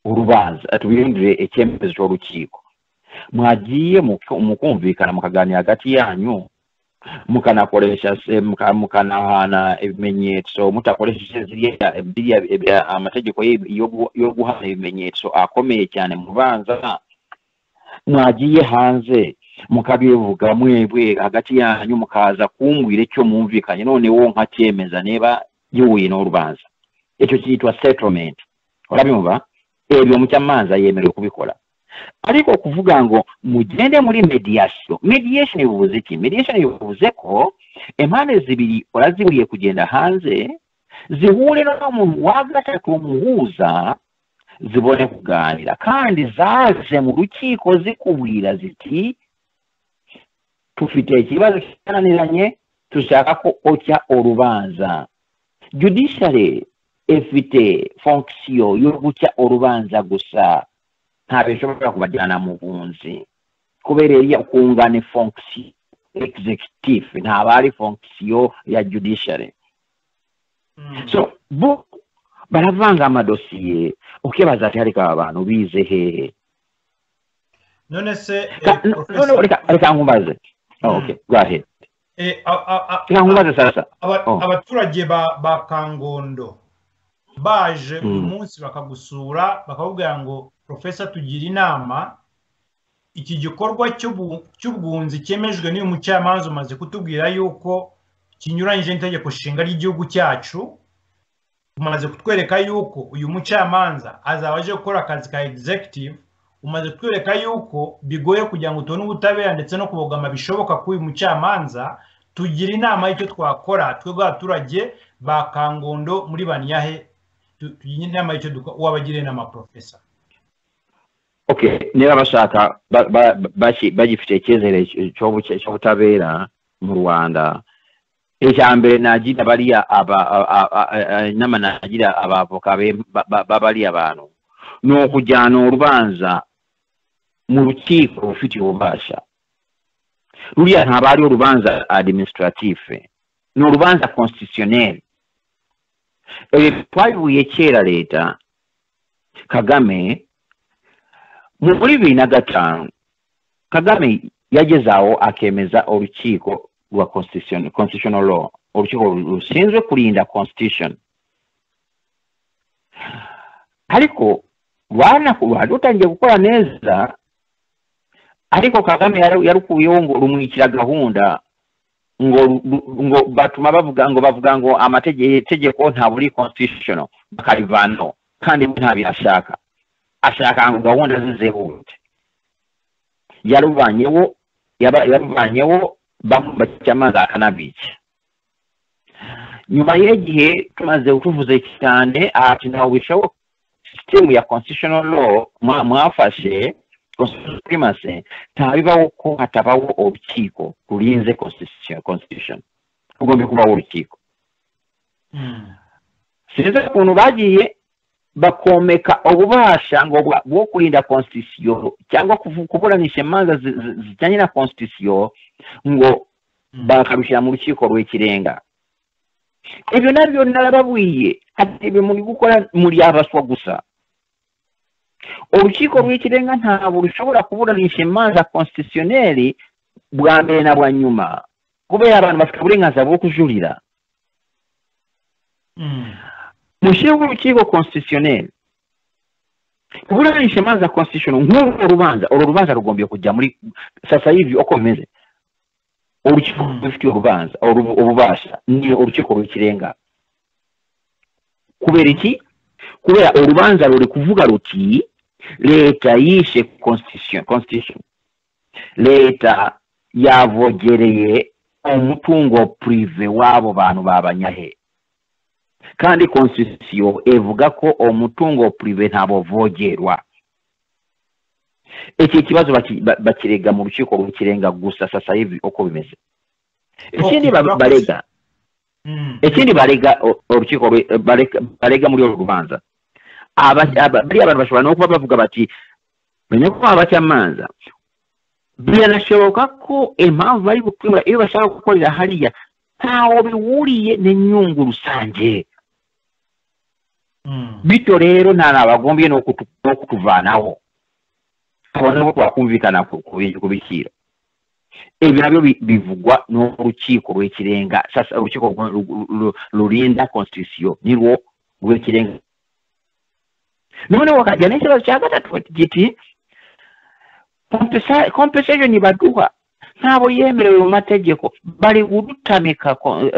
urubanza tubihindure icyemezo cy'urukiko mwagiye mukumvikana mukaganira hagati yanyu mukanakoresha mukanahana ibimenyetso mutakoresheje ziriya amategeko yo guhana ibimenyetso akomeye cyane mu rubanza mwagiye hanze mukabivuga mwebwe hagati yanyu mukaza kumbwira icyo mwumvikanye none wo nkacyemeza niba yuye n'urubanza icyo cyitwa settlement urabimva ebyo mucamanza yemerewe kubikora ariko kuvuga ngo mugende muri mediation bivuze iki mediation bivuze ko impande zibiri uraziburiye kugenda hanze zihure n'umuntu wa gatatu umuhuza zibone kuganira kandi zaje mu rukiko zikubwira ziti tufite ikibazo cyananiranye dushaka ko oca urubanza judiciary ifite fonction yo guca urubanza gusa nta bishobora kubajyana mu bunzi kubera kungana fonction executive nta bari fonction ya judiciary so baravanga amadosiye ukibaza ati ariko abantu bize hehe none se reka nkubaze okay go ahead nkubaze sasa abaturage ba Kangondo baje uyu munsi bakagusura bakakubwira ngo Professor tugira inama iki gikorwa cy'ubwunzi cyemejwe n'uyu mucamanza umaze kutubwira yuko kinyuranyije n'itegeko nshinga ry'igihugu cyacu umaze kutwereka yuko uyu mucamanza azaba aje gukora akazi ka executive umaze kutwereka yuko bigoye kugira ngo tubone ubutabera ndetse no kubogama bishoboka kuri uyu mucamanza tugira inama y'icyo twakora twebwe abaturage ba Kangondo muri Bannyahe tugira inama y'icyo wabagire inama Professor. Okay, niba bashaka bagifite icyizere cy'ubutabera mu Rwanda ijambere nagira bariya inama nagira abavoka bariya abantu no kujyana urubanza mu rukiko rufite ububasha ruriya ntabari urubanza administrative ni urubanza constitutionnel twabibuye kera leta Kagame muri 2005 Kagame yagezaho akemeza urukiko rwa constitutional law urukiko rushinzwe kurinda constitution ariko rutangiye gukora neza ariko Kagame yarukuyeho ngo rumwikira gahunda ngo batuma bavuga ngo amategeko nta buri constitutional bakarivano kandi nta birashaka ashaka ngo gahunda zizehute yaruvanyeho bacyamaza akanabica nyuma y'igihe tumaze kuvuze cyane ati nawe bishoboka system ya constitutional law mwafashe primacy tabibaho ko hatabaho urukiko rurinze constitution ugomba kubaho urukiko sinzi ukuntu bagiye bakomeka ububasha ngo bwo kurinda constitution cyangwa kuburanisha imanza zijyanye na constitution ngo bakabishyira mu rukiko rw'ikirenga ibyo nabyo narababwiye ati ibi muri gukora muri abaswa gusa urukiko rw'ikirenga ntabwo rushobora kuburanisha imanza constitutionnelle bwa mbere na bwa nyuma kubera abantu bafite uburenganzira bwo kujurira mushyire urukiko constitutionnel kuburanisha imanza constitutional nk'uru rubanza rugombiye kujya muri sasa hivi uko bimeze urukiko rufite urubanza ububasha ni urukiko rw'ikirenga kubera iki kubera urubanza ruri kuvuga ruti leta yishe constitution leta yavogereye umutungo prive wabo bantu babanyahe kandi constitution evuga ko umutungo prive ntabo vogerwa. Iki kibazo bakirega mu rukiko rw'ikirenga gusa sasa hivi uko bimeze. Ikindi barega urukiko barega muri uru rubanza bari abantu bashobora no kuba bavuga bati menye ko abacamanza biranashoboka ko impamvu bari gukwimura iyo bashaka gukorera hariya ntaho bihuriye n'inyungu rusange. Bityo rero nta nabagombye no kutuvanaho abona ko twakumvikana kubikira. Ibi nabyo bivugwa n'urukiko rw'ikirenga. Sasa urukiko rurinda constitution nirwo rw'ikirenga. None wakajya n'ikibazo cya gatatu giti compensation baduha ntabo yemerewe mu mategeko bari gutamika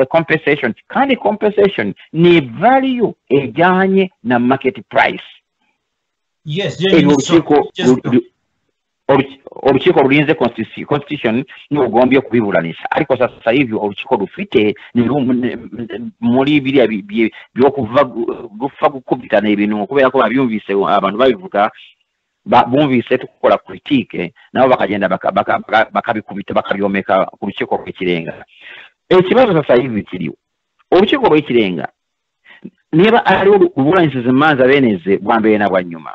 compensation kandi compensation ni value ejanye na market price. Yes, urukiko rurinze constitution n'ugombye kubiburanisha, ariko sasa hivi urukiko rufite muri biriya byo kuva gukubitana ibintu kubera ko babyumvise abantu babivuga bumvise tukora critique nabo bakagenda bakabikubita bakabyomeka ku rukiko rw'ikirenga. Ikibazo sasa hivi kiriho urukiko rw'ikirenga niba ari uburanishije imanza beneze bwa mbere na bwa nyuma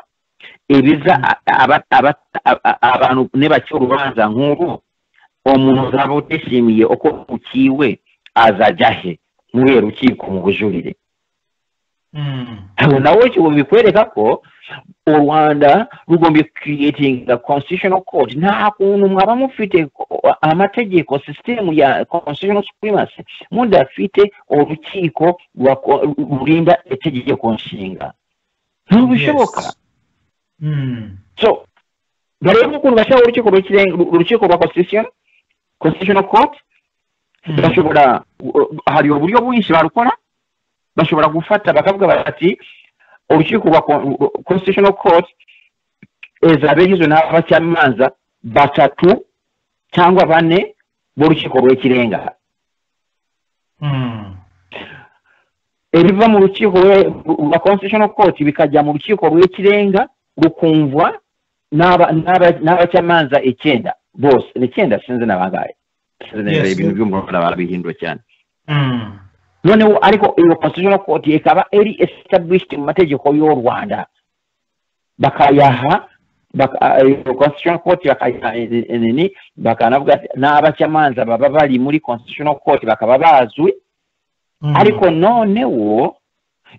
ibiza abantu nebakira urubanza nk'uru umuntu uzaba utishimiye uko ukiwe azajahe muri rukiko mu bujurire. Nawe cyo bikwereka ko u Rwanda rugomba creating a constitutional court. Nta kuntu mwaba mufite amategeko system ya constitutional supremacy mudafite urukiko rurinda itegeko nshinga. Ntibishoboka. So barebe ukuntu bashaka urukiko rwa constitutional court bashobora hari uburyo bwinshi barukora. Bashobora gufata bakavuga bati urukiko rwa constitutional court ezabegizwe n'abacamanza batatu cyangwa bane b'urukiko rw'ikirenga. Ibiva mu rukiko rwa constitutional court bikajya mu rukiko rw'ikirenga rukumvwa n'abacamanza 9 bose ni 9 sinzi nabangaye ibintu by'umwuka barabihindura cyane. None ariko iyo constitutional court ikaba eri established mu mategeko y'u Rwanda bakayaha constitutional court bakanavuga n'abacamanza baba bari muri constitutional court bakaba bazwi. Ariko noneho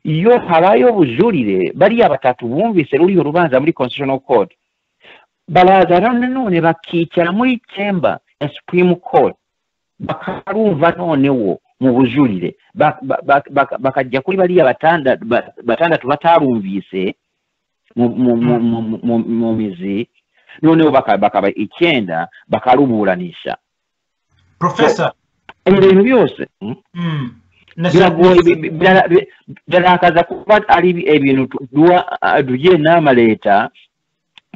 iyo habayo bujurire bari abatatu bumvise ruri urubanza muri constitutional court baraza none bakicara muri chamber ya Supreme Court bakarumva noneho mu bujurire bakajya kuri bari batandatu batarumvise mu mizi noneho bakaba 9 bakaruburanisha. Professor ibintu byose birakaza kuba ari ibintu dugiye nama leta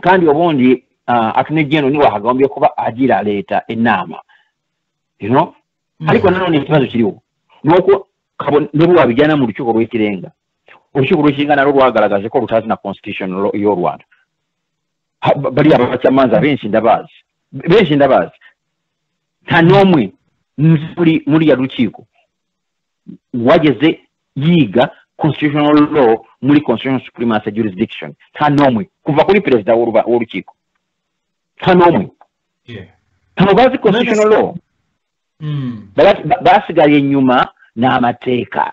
kandi ubundi atunegeno ni wahagombye kuba agira leta inama ariko nanone ikibazo kiriho nuko nibo babijyana mu rukiko rw'ikirenga. Urukiko rw'ikirenga naro rwagaragaje ko rutazi na constitution y'u Rwanda. Bari abacamanza benshi ndabazi nta nomwe muri ya rukiko wageze yiga constitutional law muri constitutional supremacy jurisdiction. Nta nomwe kuva kuri perezida w'urukiko nta nomwe nta bazi constitutional law. Basigaye nyuma n'amateka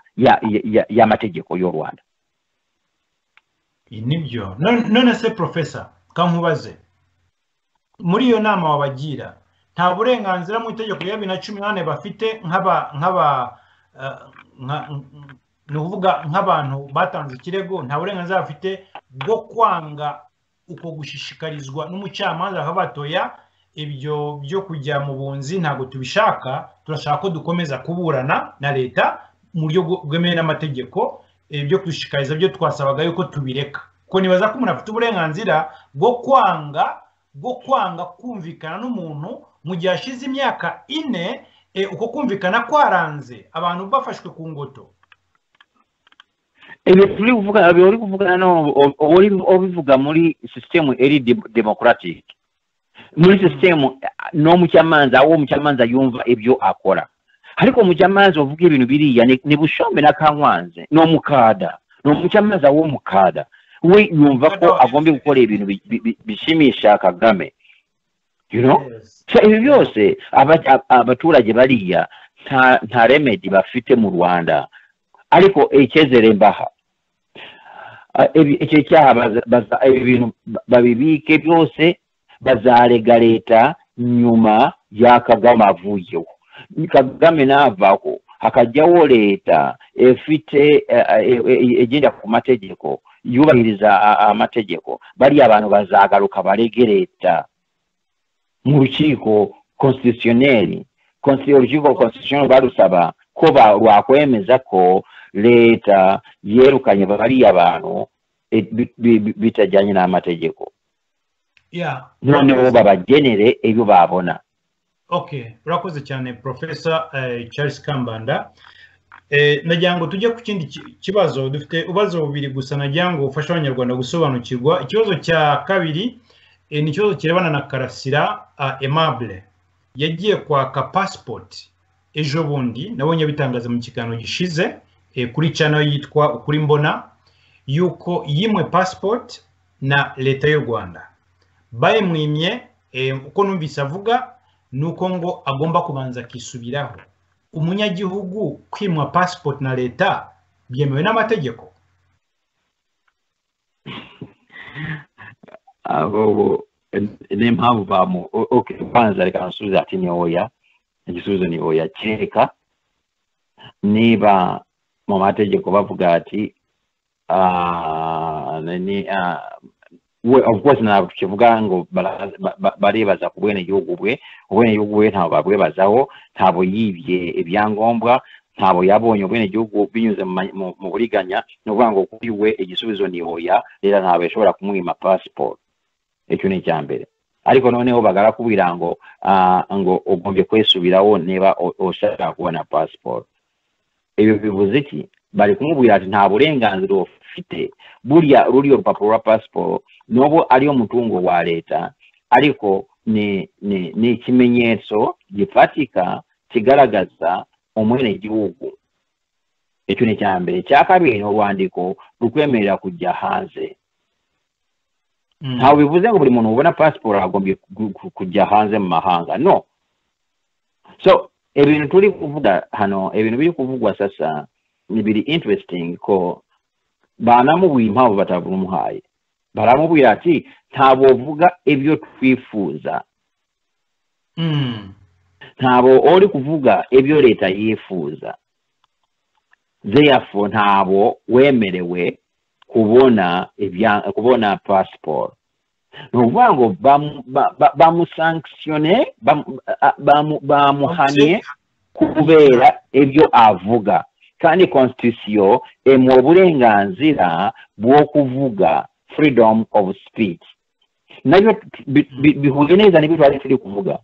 y'amategeko y'u Rwanda. Nibyo none se Professor kankubaze muri iyo nama wabagira nta burenganzira mu itegeko ya 2018 bafite nuvuga nk'abantu batanze ikirego nta burenganzira bafite bwo kwanga uko gushishikarizwa n'umucamanza akabatoya ibyo byo kujya mu bunzi ntago tubishaka, turashaka ko dukomeza kuburana na leta mu buryo bwemewe n'amategeko. ibyo kudushikariza byo twasabaga yuko tubireka ko nibaza ko umuntu afite uburenganzira bwo kwanga kumvikana n'umuntu mu gihe ashize imyaka 4 uko kumvikana kwaranze abantu bafashwe ku ngoto. Turi kuvuga no obivuga muri system eri democratic muri system no mucyamanza yumva ibyo akora, ariko mucyamanza uvuga ibintu biriya ni bushombe na kankwanze no mukada no mucyamanza wo mukada we yumva ko agomba gukora ibintu bishimisha Kagame, you know. So ibi byose abaturage bariya nta remedy bafite mu Rwanda, ariko icyezere mbaha icyo cyaha ibintu babibike byose bazarega leta nyuma ya Kagame avuyeho. Kagame navaho hakajyaho leta ifite egenda ku mategeko yubahiriza amategeko, bari abantu bazagaruka barege leta mu rukiko constitutionnel barusaba ko rwakwemeza ko leta yerukanye bari abantu bitajyanye n'amategeko. Noneho babagenere ibyo babona. Okay, urakoze cyane Professor Charles Kambanda. Nagira ngo tujye ku kindi kibazo, dufite ubazo bubiri gusa nagira ngo ufashe abanyarwanda gusobanukirwa. Ikibazo cya kabiri ni ikibazo kirebana na Karasira Aimable. Yagiye kwaka passport ejo bundi, nabonye bitangaza mu kiganiro gishize kuri channel yitwa Ukuri Mbona yuko yimwe passport na leta y'u Rwanda. Bayimwimye uko numvise avuga nuko ngo agomba kubanza kisubiraho. Umunyagihugu kwimwa passport na leta byemewe n'amategeko? Abo ni mpamvu bamu okay kwanza reka nsubiza ati ni oya, igisubizo ni oya, kereka niba mu mategeko bavuga ati of course na kivuga ngo barebaza ku bwene gihugu bwe ntabwo babwebazaho, ntabo yibye ibyangombwa, ntabo yabonye ubwene gihugu binyuze mu buriganya, no kuvuga ngo kuri we igisubizo ni oya, rero ntabwo yashobora kumwima passport. Icyo ni cyambere. Ariko noneho bagarakubwira ngo ugombye kwesubiraho niba ushaka kubona passport. Ibyo bivuze iki? Bari kumubwira ati nta burenganzira ufite burya ruriyo rupapuro rwa passport nobo ariyo mutungo wa leta, ariko ni ikimenyetso gifatika kigaragaza umwene gihugu. Icyo ni cyambere. Cya kabiri no rwandiko rukwemerera kujya hanze. Ntawe bivuze ngo buri muntu ubona passport agombye kujya hanze mu mahanga, no. So ibintu turi kuvuga hano, ibintu biri kuvugwa sasa ni biri interesting ko banamubwiye impamvu batavumuhaye. Baramubwira ati ntabo vuga ibyo twifuza, ntabo ori kuvuga ibyo leta yifuza, therefore ntabo wemerewe kubona passport. Nuvuga ngo bamusanctione bamuhanye kubera ibyo avuga, kandi constitution mu burenganzira bwo kuvuga, freedom of speech. Nayo bihuye neza n'ibyo twari turi kuvuga.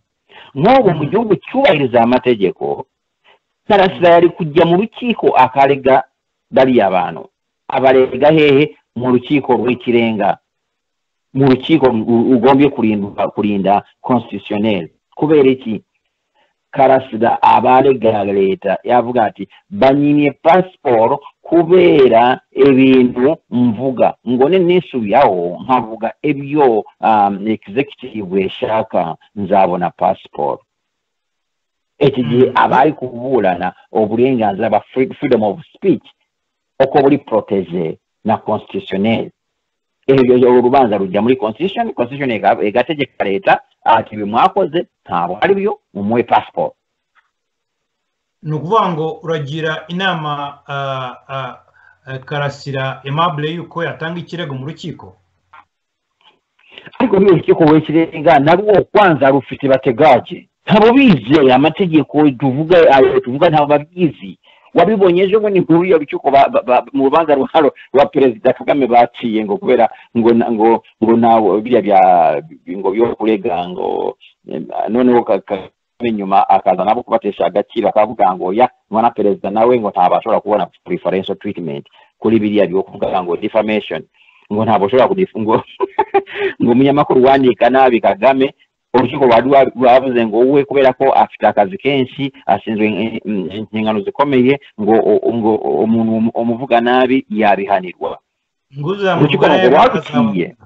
Nk'ubu mu gihugu cyubahiriza amategeko, Karasira yari kujya mu rukiko akarega bariya abantu. Abarega hehe? Mu rukiko rw'ikirenga, mu rukiko ugombye kurinda constitutionnel. Kubera iki? Karasira abarega leta yavuga ati banyimye passport kubera ibintu mvuga ngo nisubiyaho nkavuga ibyo executive yashaka nzabona passport. Iki gihe abari kuburana uburenganzira ba freedom of speech uko buri protege na constitutionnel. Iyo urubanza rujya muri constitution igategeka leta ati bimwakoze ntabo ari byo mumuhe passport. Nukuvuga ngo uragira inama Karasira Aimable yuko yatanga ikirego mu rukiko? Ariko n'urukiko w'ikirenga nabo kwanza rufite bategaje, ntabo bizeye amategeko tuvuga ntabo babyizi. wabibonye ejo bundi nkuru yo bicuko mu rubanza rwa perezida Kagame baciye ngo kubera ngo nawe biriya bya ngo byo kurega ngo noneho nyuma akaza nabo kubatesha agaciro akavuga ngo ya mwana perezida nawe ngo ntabashobora kubona preferential treatment kuri biriya byo kuvuga ngo defamation ngo ntabashobora kudifungo ngo umunyamakuru wandika nabi Kagame urukiko bavuze ngo we kubera ko afite akazi kenshi ashinzwe inshingano zikomeye ngo umuntu umuvuga nabi yabihanirwa urukiko rwarukiye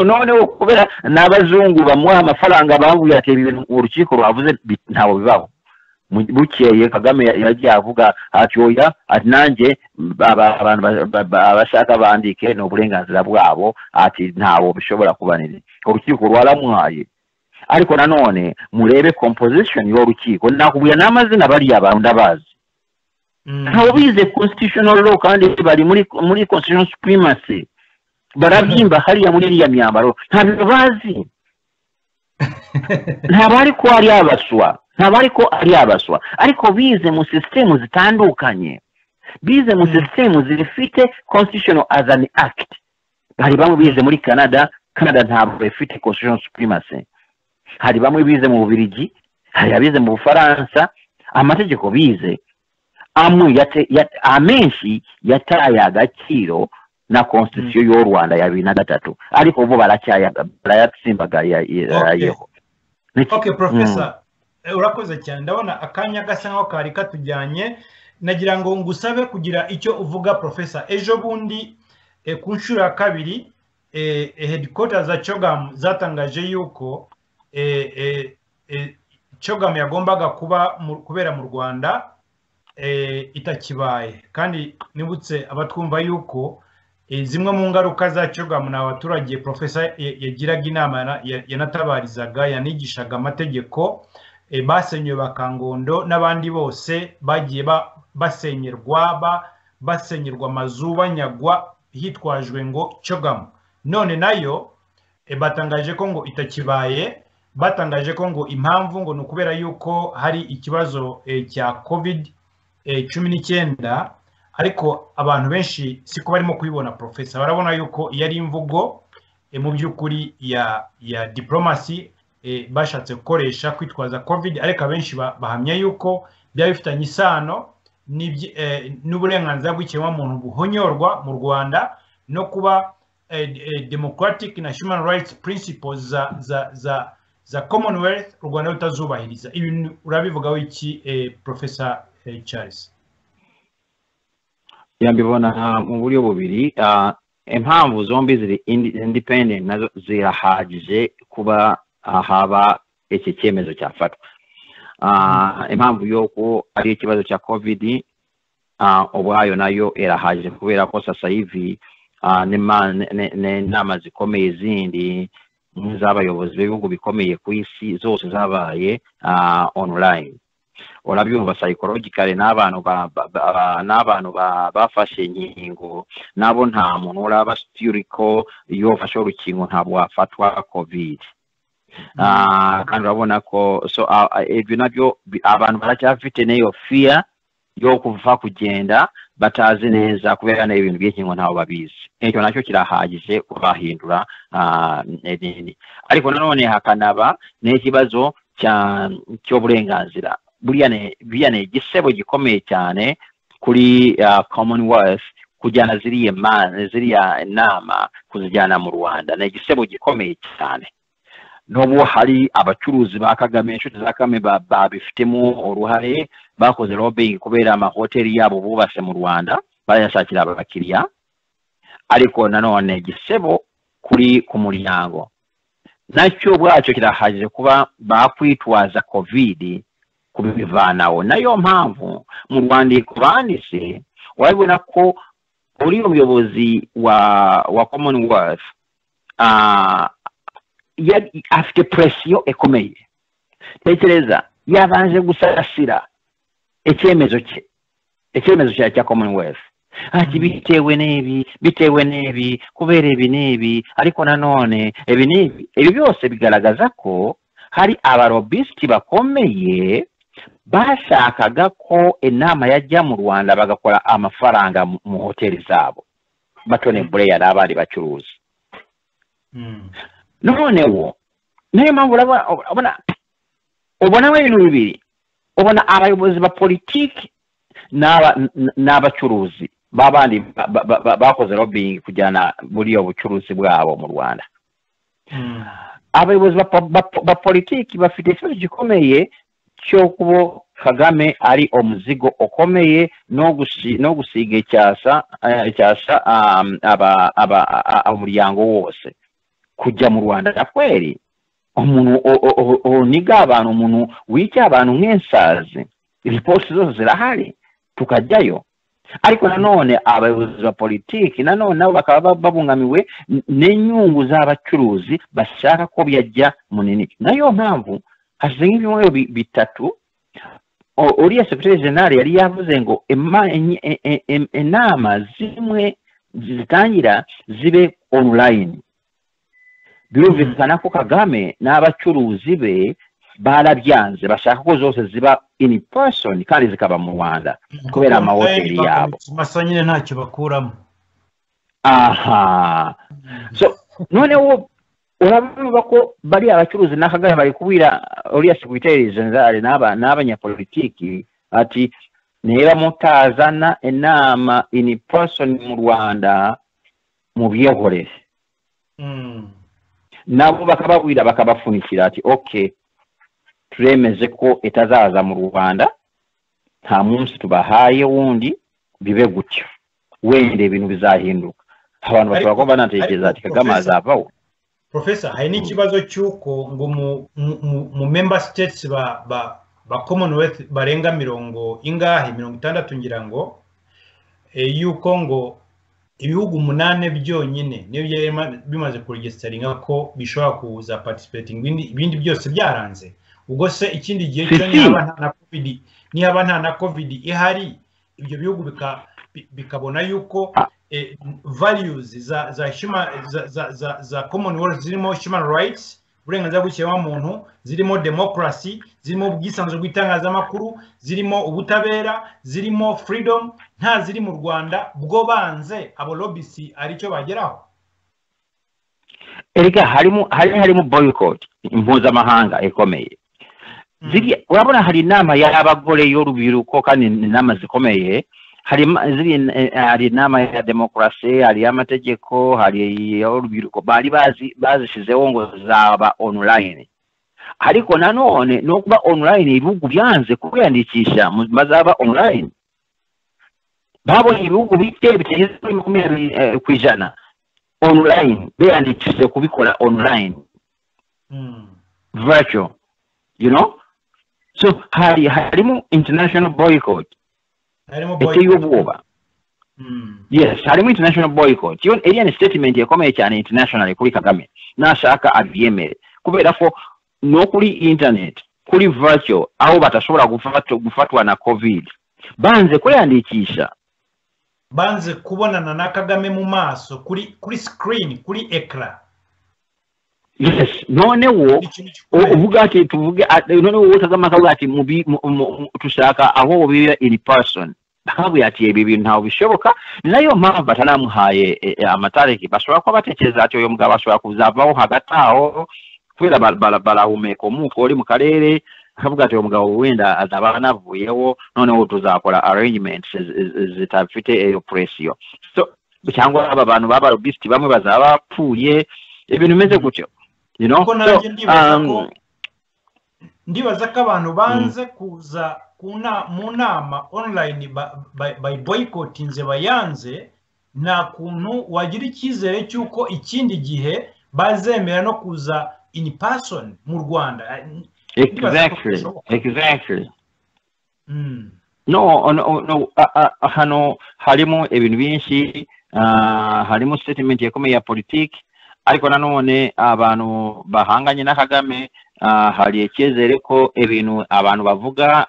none kubera n'abazungu bamuha amafaranga bavuye ati ibintu urukiko rwavuze ntawo bibaho bukeye Kagame yagiye avuga ati oya ati nanjye abantu bashaka bandike n'uburenganzira bwabo ati ntawo bishobora kubanira urukiko rwaramuhaye ariko nanone murebe composition y'urukiko nakubuye n'amazina bari abantu ndabazi ntawo bize constitutional law kandi bari muri constitutional supremacy barabyimba hariya muri iriya myambaro ntabwo bazi ntabari ko ari abaswa ariko bize mu system zitandukanye bize mu system zifite constitutional as an act hari bamwe bize muri Canada ntabwo ifite constitutional supremacy hari bamwe bize mu Bubiligi hari abize mu Bufaransa amategeko bize amenshi yataye agaciro na constitution y'u Rwanda ya 2003 ariko bo barayatsimbaga yeho. Okay professor urakoze cyane ndabona akanya gasa nkaho kari katujyanye nagira ngo ngusabe kugira icyo uvuga professor ejo bundi ku nshuro ya kabiri headquarters za CHOGM zatangaje yuko CHOGM yagombaga kubera mu Rwanda itakibaye kandi nibutse abatwumva yuko zimwe mu ngaruka za CHOGM n'abaturage professor yagiraga inama yanatabarizaga yanigishaga amategeko basenywe bakangondo n'abandi bose bagiye basenyerwa amazu banyagwa hitwajwe ngo CHOGM none nayo batangaje ko ngo itakibaye batangaje ko ngo impamvu ngo nukubera yuko hari ikibazo cya COVID-19 ariko abantu benshi siko barimo kubibona professor barabona yuko yari imvugo mu byukuri ya diplomacy bashatse gukoresha kwitwaza COVID ariko abenshi bahamya yuko byari bifitanye isano n'uburenganzira bw'ikiremwamuntu buhonyorwa mu Rwanda no kuba democratic na human rights principles za Commonwealth u Rwanda rutazubahiriza ibi urabivugaho iki professor Charles? Yambibona mu buryo bubiri impamvu zombi ziri independent nazo zirahagije kuba haba iki cyemezo cyafatwa impamvu yoko ari ikibazo cya COVID ubwayo nayo irahagije kubera ko sasa hivi n'inama zikomeye zindi z'abayobozi b'ibihugu bikomeye ku isi zose zabaye online urabyumva psychologically n'abantu bafashe inkingo nabo nta muntu uraba sturiko iyo fashe urukingo ntabwo wafatwa COVID kandi urabona ko so ibyo nabyo abantu baracyafite neyo fear yo kuva kugenda batazi neza kubera n'ibintu by'inkingo ntaho babizi icyo nacyo kirahagije kubahindura ariko nanone hakanaba n'ikibazo cy'uburenganzira buriya ne igisebo gikomeye cyane kuri Commonwealth kujyana ziriya nama kuzijyana mu Rwanda ni igisebo gikomeye cyane n'ubu hari abacuruzi ba Kagame inshuti za Kagame babifitemo uruhare bakoze lobbying kubera amahoteli yabo bubashe mu Rwanda barayashakira abakiriya ariko nanone igisebo kuri ku muryango nacyo bwacyo kirahagije kuba bakwitwaza COVID kubivanaho nayo mpamvu mu rwandiko banditse wabona ko uri umuyobozi wa Commonwealth afite presiyo ekomeye tekereza yabanje gusasira icyemezo cya Commonwealth ati bitewe n'ibi kubera ibi n'ibi ariko nanone ibi byose bigaragaza ko hari abarobisiti bakomeye bashakaga ko inama yajya mu Rwanda bagakora amafaranga mu hoteli zabo batone bureya n'abandi bacuruzi. Noneho niyo mpamvu ubona ibintu bibiri, ubona abayobozi ba politiki n'abacuruzi babandi bakoze lobbying kujyana muri iyo bucuruzi bwabo mu Rwanda. Abayobozi ba politiki bafite ikibazo gikomeye cyo kubo Kagame ari omuzigo ukomeye no gusiga icyasha umuryango wose kujya mu Rwanda. Kweri umuntu niga abantu, umuntu wica abantu nk'ensazi, ripoti zose zirahari tukajyayo. Ariko nanone abayobozi ba politiki nanone nabo bakaba babungamiwe n'inyungu z'abacuruzi bashaka ko byajya munini. Nayo mpamvu hashize nk'ibyumweru bitatu uriya sekretari generali yari yavuze ngo inama zimwe zitangira zibe online. Birumvikana ko Kagame n'abacuruzi be barabyanze, bashaka ko zose ziba in person kandi zikaba mu Rwanda kubera amahoteli yabo. Masanyine ntacyo bakuramo. Aha. So noneho urabona ko bari abacuruzi na Kagame bari kubwira uriya sekretari generali n'abanyapolitiki ati niba mutazana inama in person mu Rwanda mu byihorere. Nabo bakababwira bakabafunikira ati okay, turemeze ko itazaza mu Rwanda, nta munsi tubahaye wundi bibe gutyo, wende ibintu bizahinduka. Abantu bashobora kuba banatekereza ati Kagame azavaho. Professor, hari n'ikibazo cy'uko ngo mu member states ba Commonwealth barenga 60 ngira ngo yuko ngo ibihugu 8 byonyine niyo bimaze kuregisteringa ko bishobora kuza participating, ibindi byose byaranze. Ubwo se ikindi gihe cyo nihaba nta na covid ihari, ibyo bihugu bikabona yuko values za Commonwealth zirimo human rights, uburenganzira bw'ikiremwamuntu, zirimo democracy, zirimo ubwisanzure bw'itangazamakuru, zirimo ubutabera, zirimo freedom, nta ziri mu Rwanda, bwo banze abo lobbyisi aricyo bageraho. Erega harimo boycott impuzamahanga ikomeye. Urabona hari inama y'abagore y'urubyiruko kandi inama zikomeye, hari inama ya demokrasi, hari amategeko, hari y'urubyiruko bari bazishizeho ngo zaba online. Ariko nanone no kuba online ibihugu byanze kwiyandikisha bazaba online. Babonye ibihugu bike bitegeze kuri 20% online, biyandikishije kubikora online, virtual, you know. So harimo international boycott. Yes, harimo international boycott. Iyo statement yakomeye cyane international kuri Kagame nashaka abyemere, kubera ko no kuri internet, kuri virtual, aho batashobora gufatwa na covid, banze kwiyandikisha, banze kubonana na Kagame mu maso kuri screen, kuri ekran. Yes, noneho uvuga ati tuvuge noneho Kagame akavuga ati tushaka aho biba in person. Bakabwira ati ibi bintu ntaho bishoboka. Nayo mpamvu batanamuhaye amatariki, bashobora kuba batekereza ati uyu mugabo ashobora kuzavaho hagati aho kubera barahumeka umuko uri mu karere. Akavuga ati uyu mugabo wenda azaba anavuyeho, noneho tuzakora arrangements zitafite pressure. So cyangwa aba bantu baba lobbyist bamwe bazaba bapfuye, ibintu bimeze gutyo, you know. So ndibaza ko abantu banze kuza mu nama online by boycotting bayanze, nta kuntu wagira icyizere cy'uko ikindi gihe bazemera no kuza in person mu Rwanda. Exactly. No, hano harimo ibintu byinshi, harimo statement yakomeye ya politiki, ariko nanone abantu bahanganye na Kagame hari icyizere ko ibintu abantu bavuga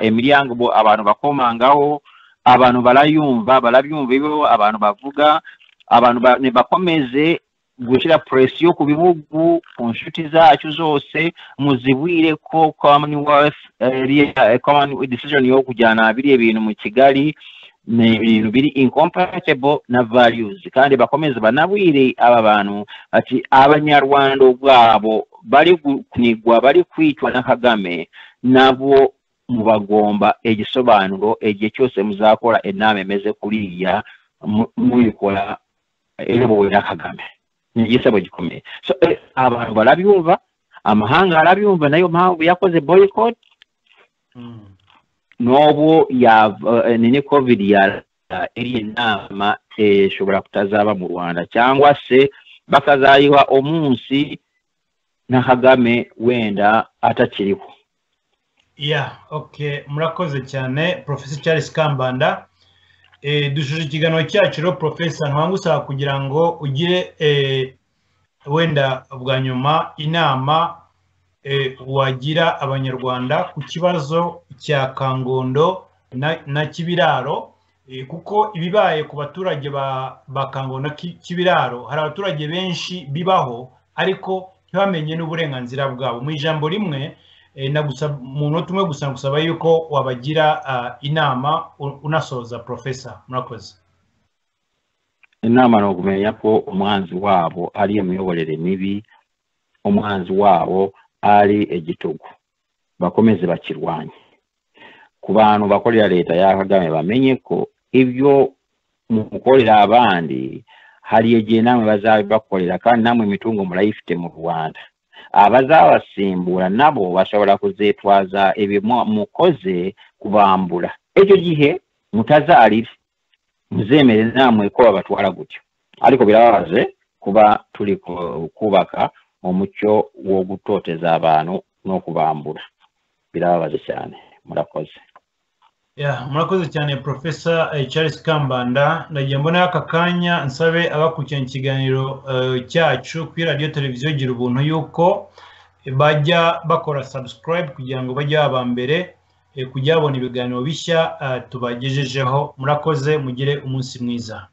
imiryango abantu bakomangaho, abantu barabyumva ibyo abantu bavuga, abantu bakomeze gushyira presiyo ku bihugu ku nshuti zacu zose muzibwire ko commonwealth common decision yo kujyana biriya bintu mu Kigali ni ibintu biri incompatible na values kandi bakomeza banabwire aba bantu ati abanyarwanda ubwabo bari kunigwa bari kwitwa na Kagame nabo mubagomba igisobanuro igihe cyose muzakora inama imeze kuriya muyikora eyobowe na Kagame ni igisebo gikomeye so abantu barabyumva amahanga arabyumva nayo mpamvu yakoze boycott nobo ya nini covid ya iri nama ishobora kutazaba mu Rwanda cyangwa se bakazayiha umunsi na Kagame wenda atakiriho. Okay, murakoze cyane Professor Charles Kambanda. Dushuje ikiganiro cyacu rero Professor ntwangusaba kugira ngo ugire wenda bwa nyuma inama wagira abanyarwanda ku kibazo cya Kangondo na Kibiraro kuko ibibaye ku baturage ba Kangondo Kibiraro hari abaturage benshi bibaho ariko ntibamenye n'uburenganzira bwabo. Mu ijambo rimwe nagusaba umuntu umwe gusa gusaba yuko wabagira inama unasoza Professor. Murakoze. Inama no kumenya ko umwanzi wabo ari imiyoborere mibi, umwanzi wabo ari igitugu, bakomeze bakirwanye. Ku bantu bakorera leta ya Kagame bamenye ko ibyo mukorera abandi hari igihe namwe bazabibakorera kandi namwe imitungo murayifite mu Rwanda. Abazabasimbura nabo bashobora kuzetwaza mukoze kubambura. Icyo gihe mutazarire muzemere namwe ko babatwara gutyo. Ariko birabaze kuba turi kubaka umucyo wo gutoteza abantu no kubambura. Birabaze cyane. Murakoze. Murakoze cyane Professor Charles Kambanda. Nagiye mbona aka kanya nsabe abakurikirana ikiganiro cyacu kuri radio televiziyo gira ubuntu yuko bajya bakora subscribe kugira ngo bajye abambere kujya babona ibiganiro bishya tubagejejeho. Murakoze, mugire umunsi mwiza.